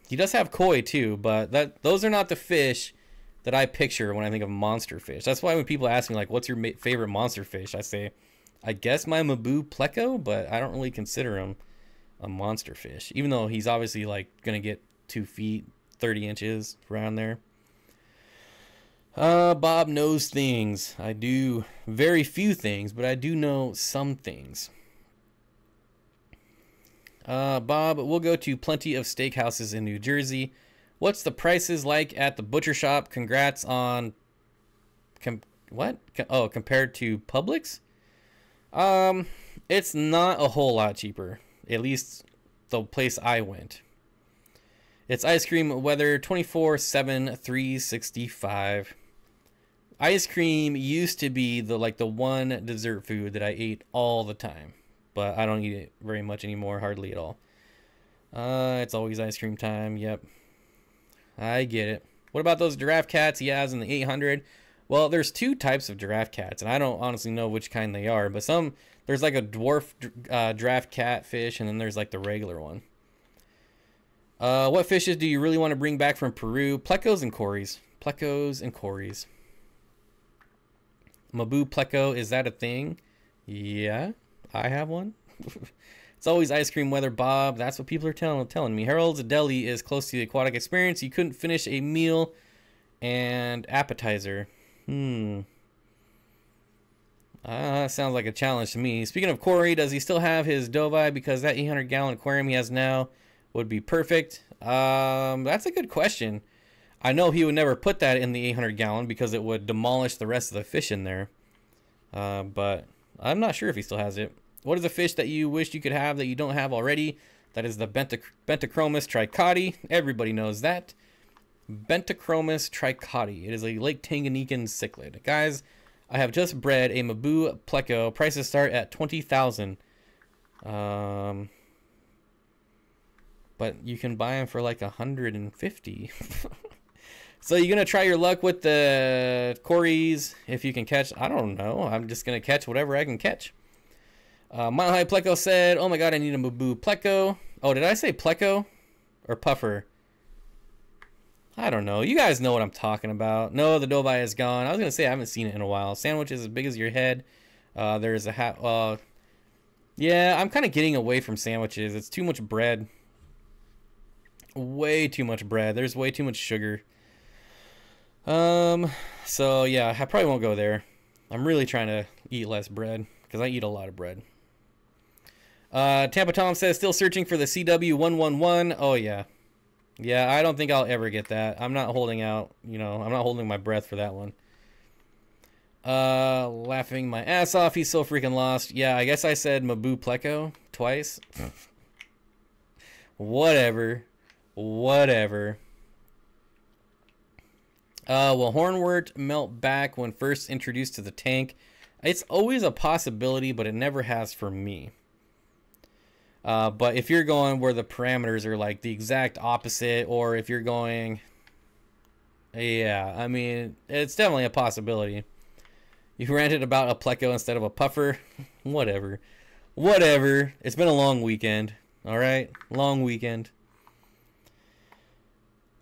he does have koi too, but those are not the fish that I picture when I think of monster fish. That's why when people ask me, like, what's your favorite monster fish? I say, I guess my Mabu Pleco, but I don't really consider him a monster fish, even though he's obviously, like, going to get 2 feet, 30 inches, around there. Bob knows things. I do very few things, but I do know some things. Bob, we'll go to plenty of steakhouses in New Jersey. What's the prices like at the butcher shop? Congrats on compared to Publix? It's not a whole lot cheaper. At least the place I went. It's ice cream weather 24/7 365. Ice cream used to be the one dessert food that I ate all the time. but I don't eat it very much anymore, hardly at all. It's always ice cream time. Yep, I get it. What about those giraffe cats he has in the 800? Well, there's two types of giraffe cats, and I don't honestly know which kind they are, but there's like a dwarf giraffe catfish, and then there's like the regular one. What fishes do you really want to bring back from Peru? Plecos and cories. Plecos and cories. Mabu pleco, is that a thing? Yeah, I have one. It's always ice cream weather, Bob. That's what people are telling me. Harold's Deli is close to the aquatic experience. You couldn't finish a meal and appetizer. Sounds like a challenge to me. Speaking of Corey, does he still have his Dovi? Because that 800-gallon aquarium he has now would be perfect. That's a good question. I know he would never put that in the 800-gallon because it would demolish the rest of the fish in there. But I'm not sure if he still has it. What is a fish that you wish you could have that you don't have already? That is the Bentachromis tricotti. Everybody knows that. Bentachromis tricotti. It is a Lake Tanganyikan cichlid. Guys, I have just bred a Mabu pleco. Prices start at $20,000. But you can buy them for like $150. So you're gonna try your luck with the cories if you can catch. I don't know. I'm just gonna catch whatever I can catch. Mile High Pleco said, "Oh my God, I need a Mabu pleco." Oh, did I say pleco or puffer? I don't know. You guys know what I'm talking about. No, the Dovi is gone. I was gonna say I haven't seen it in a while. Sandwiches as big as your head. There's a hat. Yeah, I'm kind of getting away from sandwiches. It's too much bread. Way too much bread. There's way too much sugar. So yeah, I probably won't go there. I'm really trying to eat less bread because I eat a lot of bread. Tampa Tom says, still searching for the CW111. Oh yeah. Yeah, I don't think I'll ever get that. I'm not holding out, you know, I'm not holding my breath for that one. Laughing my ass off. He's so freaking lost. Yeah, I guess I said Mabu pleco twice. Whatever. Whatever. Will hornwort melt back when first introduced to the tank? It's always a possibility, but it never has for me. But if you're going where the parameters are like the exact opposite, or if you're going... Yeah, I mean, it's definitely a possibility. You ranted about a pleco instead of a puffer. Whatever. Whatever. It's been a long weekend. Alright? Long weekend.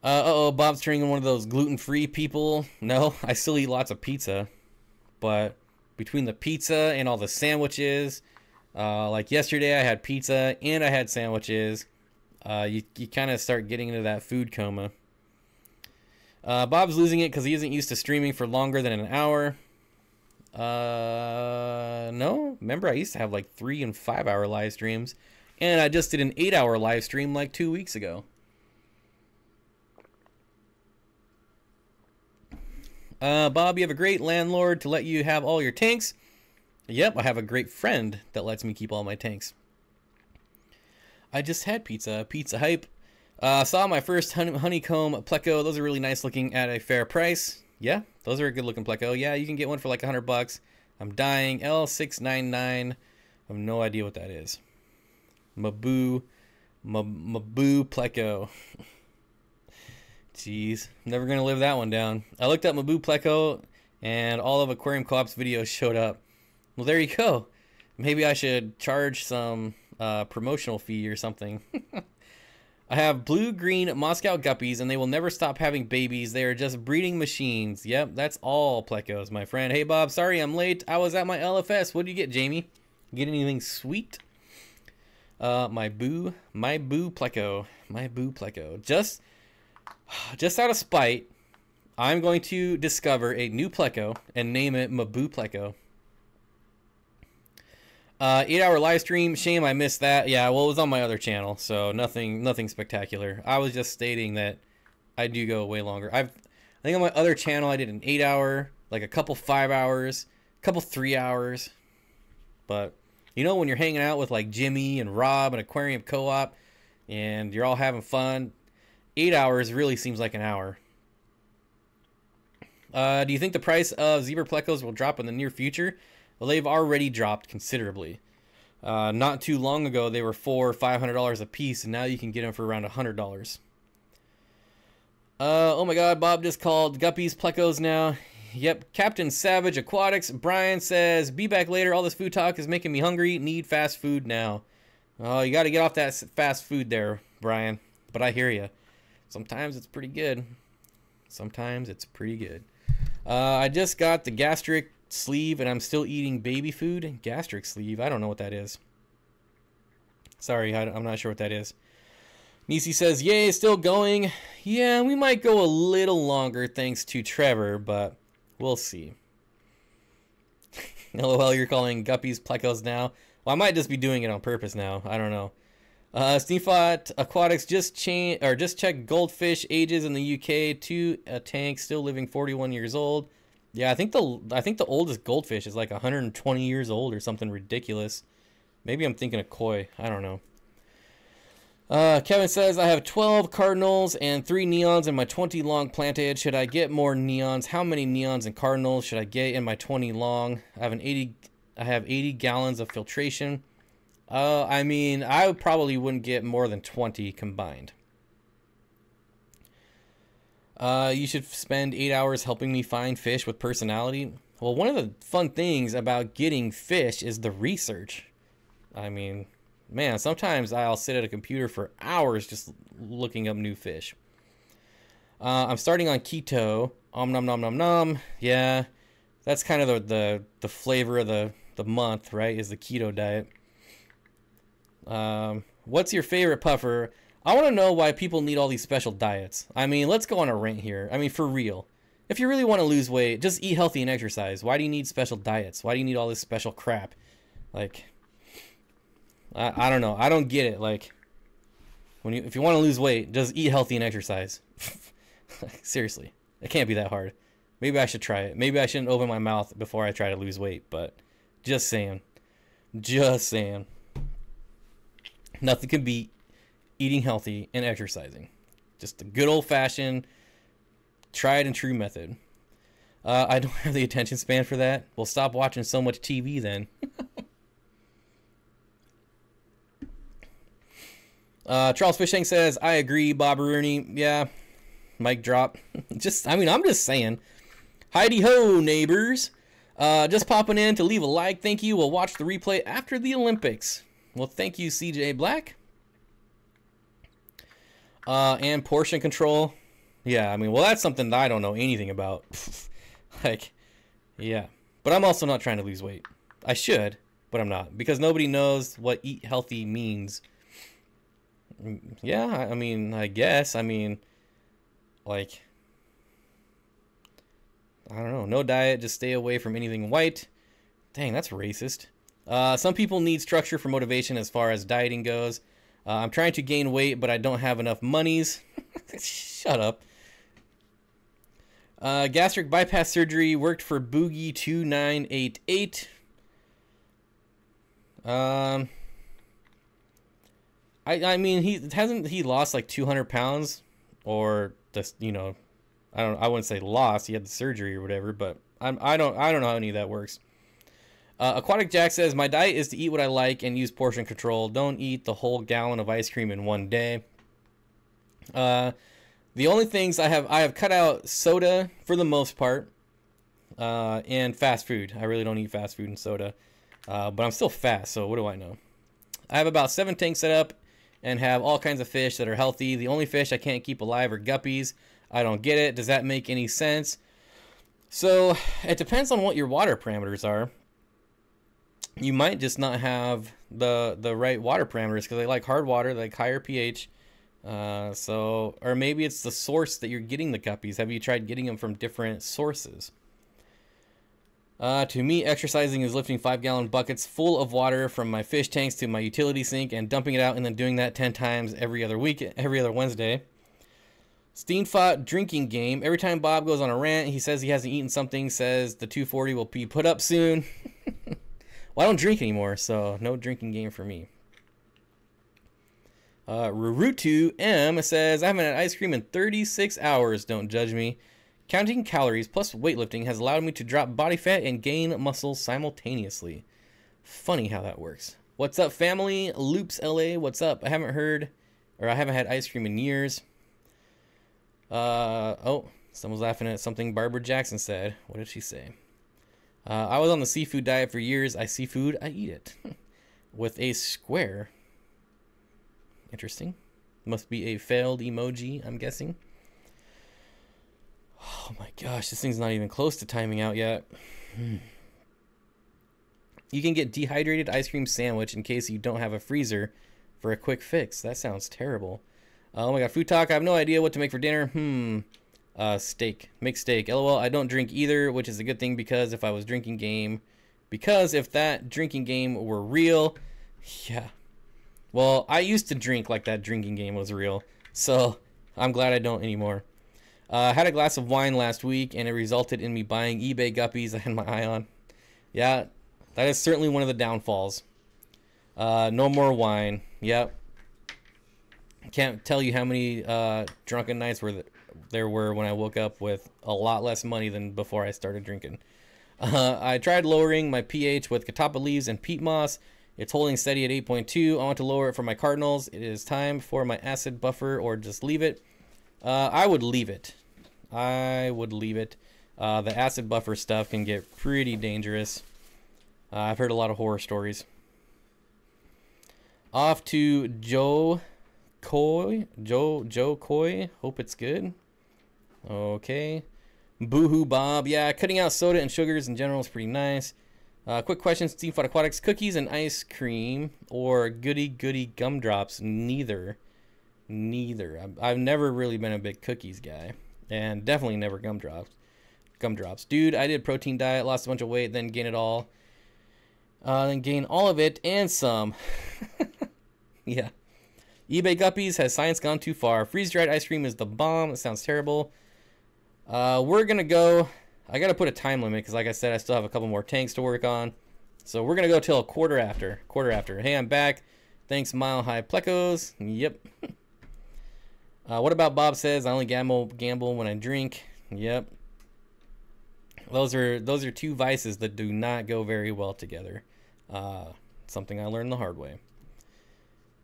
Uh-oh, Bob's turning into one of those gluten-free people. No, I still eat lots of pizza. But between the pizza and all the sandwiches, like yesterday I had pizza and I had sandwiches, you kind of start getting into that food coma. Bob's losing it because he isn't used to streaming for longer than an hour. No, remember I used to have like 3 and 5 hour live streams, and I just did an 8-hour live stream like 2 weeks ago. Bob, you have a great landlord to let you have all your tanks. Yep, I have a great friend that lets me keep all my tanks. I just had pizza. Pizza hype. Saw my first honeycomb pleco. Those are really nice looking at a fair price. Yeah, those are a good looking pleco. Yeah, you can get one for like $100. I'm dying. L699. I have no idea what that is. Mabu pleco. Jeez, never gonna live that one down. I looked up Mabu pleco and all of Aquarium Co-op's videos showed up. Well, there you go. Maybe I should charge some promotional fee or something. I have blue-green Moscow guppies, and they will never stop having babies. They are just breeding machines. Yep, that's all plecos, my friend. Hey, Bob, sorry I'm late. I was at my LFS. What did you get, Jamie? Get anything sweet? My boo pleco. My boo pleco. Just out of spite, I'm going to discover a new pleco and name it Mabu pleco. 8-hour live stream. Shame I missed that. Yeah, well, it was on my other channel, so nothing spectacular. I was just stating that I do go way longer. I think on my other channel I did an 8-hour, like a couple 5 hours, a couple 3 hours. But you know, when you're hanging out with like Jimmy and Rob and Aquarium Co-op, and you're all having fun, 8 hours really seems like an hour. Do you think the price of zebra plecos will drop in the near future? Well, they've already dropped considerably. Not too long ago, they were $400 or $500 a piece, and now you can get them for around $100. Oh my god, Bob just called guppies plecos now. Yep, Captain Savage Aquatics. Brian says, be back later. All this food talk is making me hungry. Need fast food now. Oh, you got to get off that fast food there, Brian. But I hear you. Sometimes it's pretty good. Sometimes it's pretty good. I just got the gastric sleeve, and I'm still eating baby food. Gastric sleeve? I don't know what that is. Sorry, I'm not sure what that is. Nisi says, yay, still going. Yeah, we might go a little longer thanks to Trevor, but we'll see. LOL, you're calling guppies plecos now. Well, I might just be doing it on purpose now. I don't know. Steenfott Aquatics just checked goldfish ages in the UK. 2 a tank, still living 41 years old. Yeah, I think the oldest goldfish is like 120 years old or something ridiculous. Maybe I'm thinking of koi. I don't know. Kevin says, I have 12 cardinals and 3 neons in my 20 long planted. Should I get more neons? How many neons and cardinals should I get in my 20 long? I have 80 gallons of filtration. I mean, I probably wouldn't get more than 20 combined. You should spend 8 hours helping me find fish with personality. Well, one of the fun things about getting fish is the research. I mean, man, sometimes I'll sit at a computer for hours just looking up new fish. I'm starting on keto. Nom nom nom nom. Yeah, that's kind of the flavor of the month, right? Is the keto diet. What's your favorite puffer? I want to know why people need all these special diets. I mean, let's go on a rant here. I mean, for real. If you really want to lose weight, just eat healthy and exercise. Why do you need special diets? Why do you need all this special crap? Like, I don't know. I don't get it. Like, if you want to lose weight, just eat healthy and exercise. Seriously, it can't be that hard. Maybe I should try it. Maybe I shouldn't open my mouth before I try to lose weight. But just saying. Just saying. Nothing can beat eating healthy and exercising. Just a good old-fashioned, tried and true method. I don't have the attention span for that. Well, stop watching so much TV then. Charles Fishing says, I agree, Bob Rooney. Yeah, mic drop. I'm just saying. Heidi ho, neighbors. Just popping in to leave a like. Thank you. We'll watch the replay after the Olympics. Well, thank you, CJ Black. And portion control. Yeah, I mean, well, that's something that I don't know anything about. Like, yeah. But I'm also not trying to lose weight. I should, but I'm not. Because nobody knows what eat healthy means. Yeah, I mean, I guess. I mean, like, I don't know. No diet, just stay away from anything white. Dang, that's racist. Some people need structure for motivation as far as dieting goes. I'm trying to gain weight, but I don't have enough monies. Shut up. Gastric bypass surgery worked for Boogie 2988. I mean, he lost like 200 pounds, or just, you know, I wouldn't say lost. He had the surgery or whatever, but I don't know how any of that works. Aquatic Jack says, my diet is to eat what I like and use portion control. Don't eat the whole gallon of ice cream in one day. The only things I have cut out soda for the most part, and fast food. I really don't eat fast food and soda, but I'm still fat, so what do I know? I have about 7 tanks set up and have all kinds of fish that are healthy. The only fish I can't keep alive are guppies. I don't get it. Does that make any sense? So it depends on what your water parameters are. You might just not have the right water parameters because they like hard water, they like higher pH. Or maybe it's the source that you're getting the guppies. Have you tried getting them from different sources? To me, exercising is lifting 5-gallon buckets full of water from my fish tanks to my utility sink and dumping it out, and then doing that 10 times every other Wednesday. Steenfott drinking game. Every time Bob goes on a rant, he says he hasn't eaten something, says the 240 will be put up soon. Well, I don't drink anymore, so no drinking game for me. Rurutu M says, I haven't had ice cream in 36 hours. Don't judge me. Counting calories plus weightlifting has allowed me to drop body fat and gain muscle simultaneously. Funny how that works. What's up, family? Loops LA, what's up? I haven't had ice cream in years. Oh, someone's laughing at something Barbara Jackson said. What did she say? I was on the seafood diet for years. I see food, I eat it. With a square. Interesting. Must be a failed emoji, I'm guessing. Oh my gosh, this thing's not even close to timing out yet. You can get dehydrated ice cream sandwich in case you don't have a freezer for a quick fix. That sounds terrible. Oh my god, food talk. I have no idea what to make for dinner. Steak. Make steak. LOL, I don't drink either, which is a good thing because if that drinking game were real, yeah. Well, I used to drink like that drinking game was real, so I'm glad I don't anymore. I had a glass of wine last week, and it resulted in me buying eBay guppies I had my eye on. Yeah, that is certainly one of the downfalls. No more wine. Yep. Can't tell you how many drunken nights there were when I woke up with a lot less money than before I started drinking. I tried lowering my pH with catappa leaves and peat moss. It's holding steady at 8.2. I want to lower it for my cardinals. It is time for my acid buffer, or just leave it. I would leave it. The acid buffer stuff can get pretty dangerous. I've heard a lot of horror stories. Off to Joe Coy. Hope it's good. Okay. Boohoo Bob. Yeah, cutting out soda and sugars in general is pretty nice. Quick question, Steenfott Aquatics. Cookies and ice cream or goody gumdrops? Neither. I've never really been a big cookies guy. And definitely never gumdrops. Dude, I did protein diet, lost a bunch of weight, then gained it all. Then gain all of it and some. Yeah. eBay Guppies, has science gone too far? Freeze-dried ice cream is the bomb. It sounds terrible. We're going to go... I got to put a time limit because, like I said, I still have a couple more tanks to work on. So we're going to go till quarter after. Hey, I'm back. Thanks, Mile High Plecos. Yep. What about Bob says, I only gamble when I drink. Yep. Those are two vices that do not go very well together. Something I learned the hard way.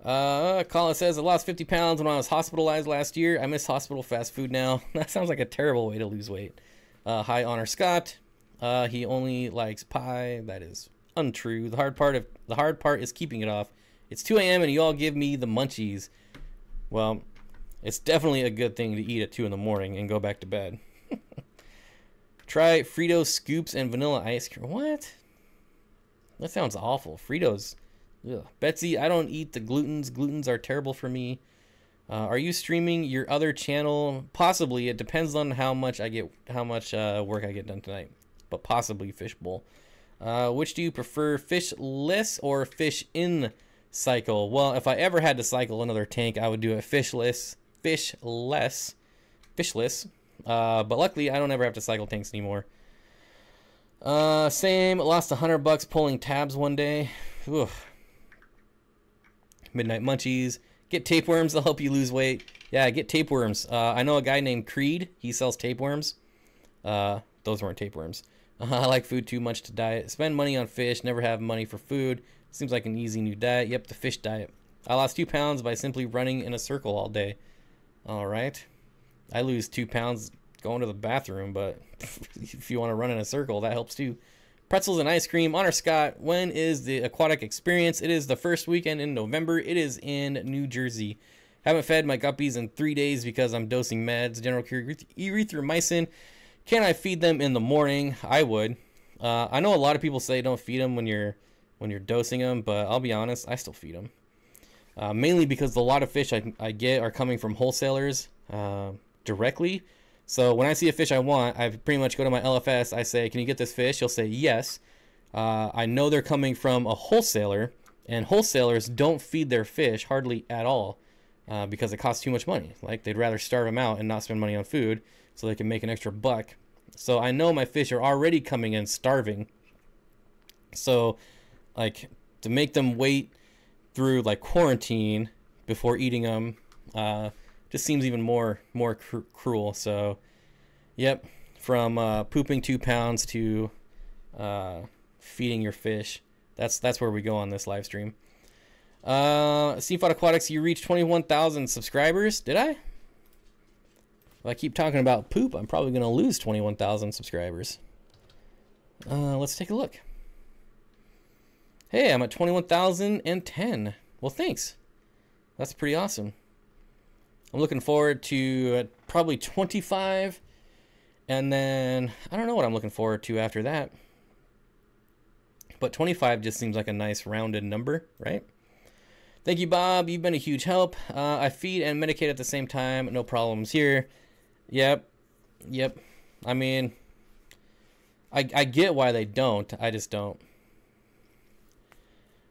Colin says, I lost 50 pounds when I was hospitalized last year. I miss hospital fast food now. That sounds like a terrible way to lose weight. Hi, Honor Scott. He only likes pie. That is untrue. The hard part is keeping it off. It's 2 a.m. and you all give me the munchies. Well, it's definitely a good thing to eat at 2 in the morning and go back to bed. Try Frito scoops and vanilla ice cream. What? That sounds awful. Fritos. Ugh. Betsy, I don't eat the glutens. Glutens are terrible for me. Are you streaming your other channel? Possibly. It depends on how much work I get done tonight. But possibly Fishbowl. Which do you prefer, fishless or fish in cycle? Well, if I ever had to cycle another tank, I would do it fishless. But luckily, I don't ever have to cycle tanks anymore. Same. Lost $100 pulling tabs one day. Oof. Midnight Munchies. Get tapeworms. They'll help you lose weight. Yeah, get tapeworms. I know a guy named Creed. He sells tapeworms. Those weren't tapeworms. I like food too much to diet. Spend money on fish. Never have money for food. Seems like an easy new diet. Yep, the fish diet. I lost 2 pounds by simply running in a circle all day. All right. I lose 2 pounds going to the bathroom, but if you want to run in a circle, that helps too. Pretzels and ice cream. Honor Scott, when is the aquatic experience? It is the first weekend in November. It is in New Jersey. Haven't fed my guppies in 3 days because I'm dosing meds. General erythromycin. Can I feed them in the morning? I would. I know a lot of people say don't feed them when you're dosing them, but I'll be honest, I still feed them. Mainly because a lot of fish I get are coming from wholesalers directly. So when I see a fish I want, I pretty much go to my LFS. I say, can you get this fish? He'll say yes. I know they're coming from a wholesaler, and wholesalers don't feed their fish hardly at all because it costs too much money. Like, they'd rather starve them out and not spend money on food so they can make an extra buck. So I know my fish are already coming in starving. So, like, to make them wait through, like, quarantine before eating them just seems even more cruel. So, yep, from pooping 2 pounds to feeding your fish, That's where we go on this live stream. Steenfott Aquatics, you reached 21,000 subscribers. Did I? If I keep talking about poop, I'm probably going to lose 21,000 subscribers. Let's take a look. Hey, I'm at 21,010. Well, thanks. That's pretty awesome. I'm looking forward to probably 25. And then, I don't know what I'm looking forward to after that. But 25 just seems like a nice rounded number, right? Thank you, Bob. You've been a huge help. I feed and medicate at the same time. No problems here. Yep. I mean, I get why they don't. I just don't.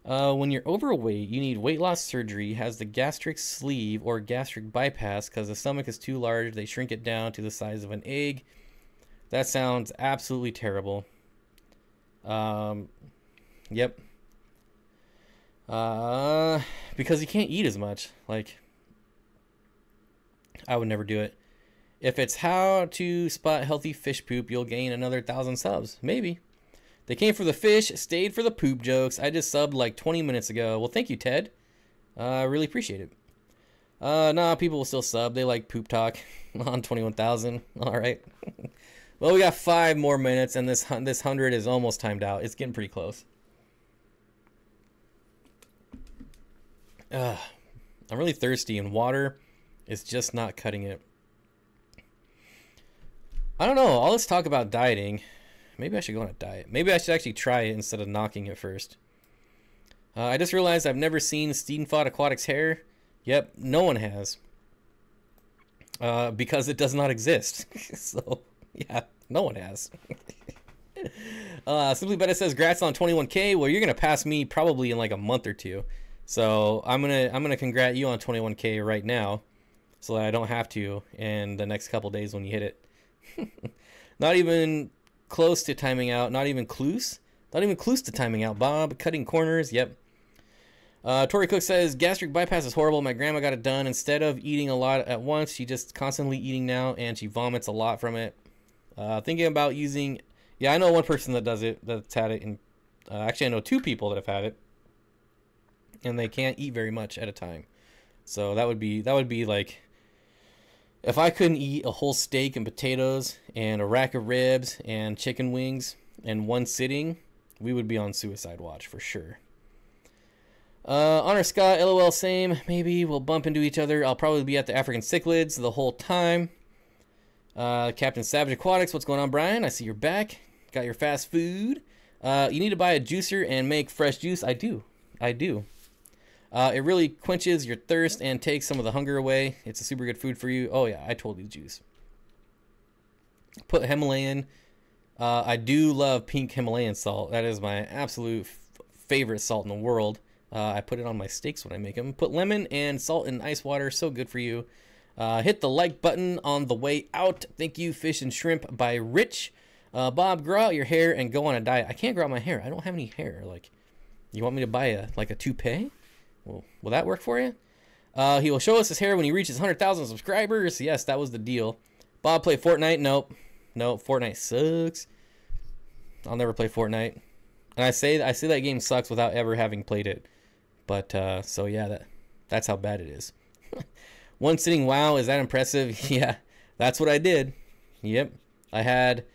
When you're overweight, you need weight loss surgery. Has the gastric sleeve or gastric bypass because the stomach is too large. They shrink it down to the size of an egg. That sounds absolutely terrible. Yep. Because you can't eat as much. Like, I would never do it. If it's how to spot healthy fish poop, you'll gain another 1,000 subs. Maybe. They came for the fish, stayed for the poop jokes. I just subbed like 20 minutes ago. Well, thank you, Ted. I really appreciate it. Nah, people will still sub. They like poop talk on 21,000. All right. Well, we got 5 more minutes, and this 100 is almost timed out. It's getting pretty close. I'm really thirsty, and water is just not cutting it. I don't know. All this talk about dieting. Maybe I should go on a diet. Maybe I should actually try it instead of knocking it first. I just realized I've never seen Steenfott Aquatics hair. Yep, no one has. Because it does not exist. So, yeah, no one has. Simply Better says, "Grats on 21K." Well, you're gonna pass me probably in like a month or two. So I'm gonna congrat you on 21K right now, so that I don't have to in the next couple days when you hit it. Not even close to timing out. Not even close. Not even close to timing out. Bob, cutting corners. Yep. Tori Cook says, "Gastric bypass is horrible. My grandma got it done. Instead of eating a lot at once, she just constantly eating now, and she vomits a lot from it." Thinking about using. Yeah, I know one person that does it. That's had it, and actually I know 2 people that have had it, and they can't eat very much at a time. So that would be like, if I couldn't eat a whole steak and potatoes and a rack of ribs and chicken wings in one sitting, we would be on suicide watch for sure. Honor Scott, LOL, same. Maybe we'll bump into each other. I'll probably be at the African cichlids the whole time. Captain Savage Aquatics, what's going on, Brian? I see you're back. Got your fast food. You need to buy a juicer and make fresh juice. I do. It really quenches your thirst and takes some of the hunger away. It's a super good food for you. Oh yeah, I totally juice. Put Himalayan. I do love pink Himalayan salt. That is my absolute favorite salt in the world. I put it on my steaks when I make them. Put lemon and salt in ice water. So good for you. Hit the like button on the way out. Thank you, Fish and Shrimp by Rich. Bob, grow out your hair and go on a diet. I can't grow out my hair. I don't have any hair. Like, you want me to buy a toupee? Well, will that work for you? He will show us his hair when he reaches 100,000 subscribers. Yes, that was the deal. Bob, play Fortnite? Nope. Fortnite sucks. I'll never play Fortnite. And I say that game sucks without ever having played it. But so yeah, that's how bad it is. One sitting, wow, is that impressive? Yeah, that's what I did. Yep. I had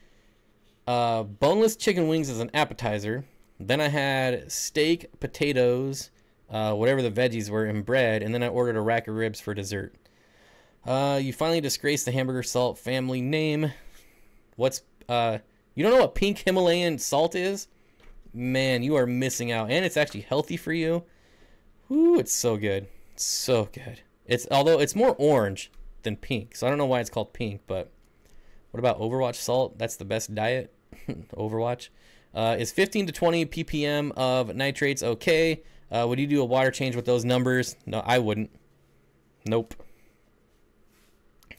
boneless chicken wings as an appetizer. Then I had steak, potatoes, whatever the veggies were, and bread. And then I ordered a rack of ribs for dessert. You finally disgraced the hamburger salt family name. What's you don't know what pink Himalayan salt is? Man, you are missing out. And it's actually healthy for you. Ooh, it's so good. It's so good. Although it's more orange than pink, so I don't know why it's called pink. But what about Overwatch salt? That's the best diet. Overwatch is 15 to 20 ppm of nitrates. Okay. Would you do a water change with those numbers? No, I wouldn't. Nope.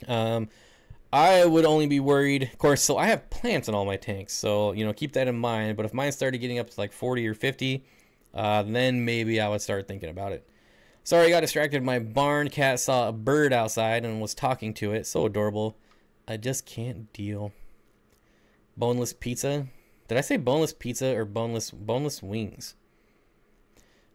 I would only be worried, of course. So I have plants in all my tanks, so keep that in mind. But if mine started getting up to like 40 or 50, then maybe I would start thinking about it. Sorry, I got distracted. My barn cat saw a bird outside and was talking to it. So adorable. I just can't deal. Boneless pizza. Did I say boneless pizza or boneless wings?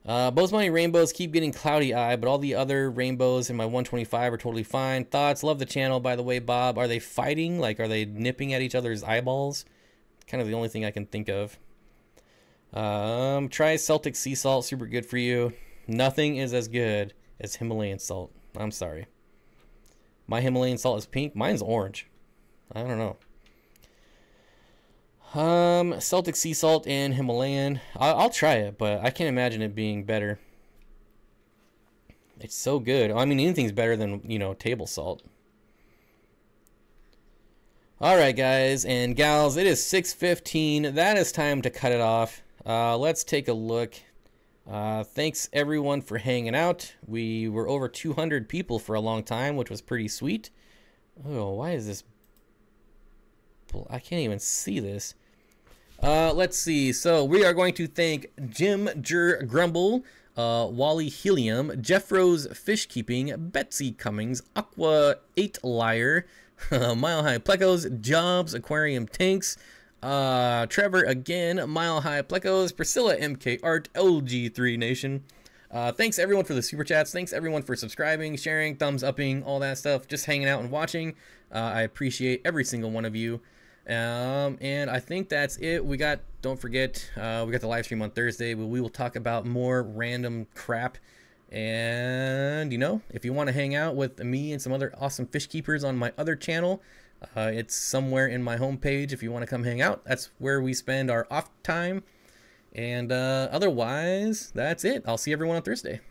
Bozemoney rainbows keep getting cloudy eye, but all the other rainbows in my 125 are totally fine. Thoughts? Love the channel, by the way, Bob. Are they fighting? Like, are they nipping at each other's eyeballs? Kind of the only thing I can think of. Try Celtic sea salt, super good for you. Nothing is as good as Himalayan salt. I'm sorry. My Himalayan salt is pink. Mine's orange. I don't know. Celtic sea salt and Himalayan. I'll try it, but I can't imagine it being better. It's so good. I mean, anything's better than, you know, table salt. All right, guys and gals, it is 6:15. That is time to cut it off. Let's take a look. Thanks everyone for hanging out. We were over 200 people for a long time, which was pretty sweet. Oh, why is this? I can't even see this. Let's see. So we are going to thank Jim Jer Grumble, Wally Helium, Jeff Rose Fish Keeping, Betsy Cummings, Aqua 8 Liar, Mile High Plecos, Jobs Aquarium Tanks, Trevor again, Mile High Plecos, Priscilla MK Art, LG3 Nation. Thanks everyone for the super chats. Thanks everyone for subscribing, sharing, thumbs upping, all that stuff, just hanging out and watching. I appreciate every single one of you. And I think that's it. Don't forget, we got the live stream on Thursday where we will talk about more random crap. And, you know, if you want to hang out with me and some other awesome fish keepers on my other channel, it's somewhere in my homepage. If you want to come hang out, that's where we spend our off time. And otherwise, that's it. I'll see everyone on Thursday.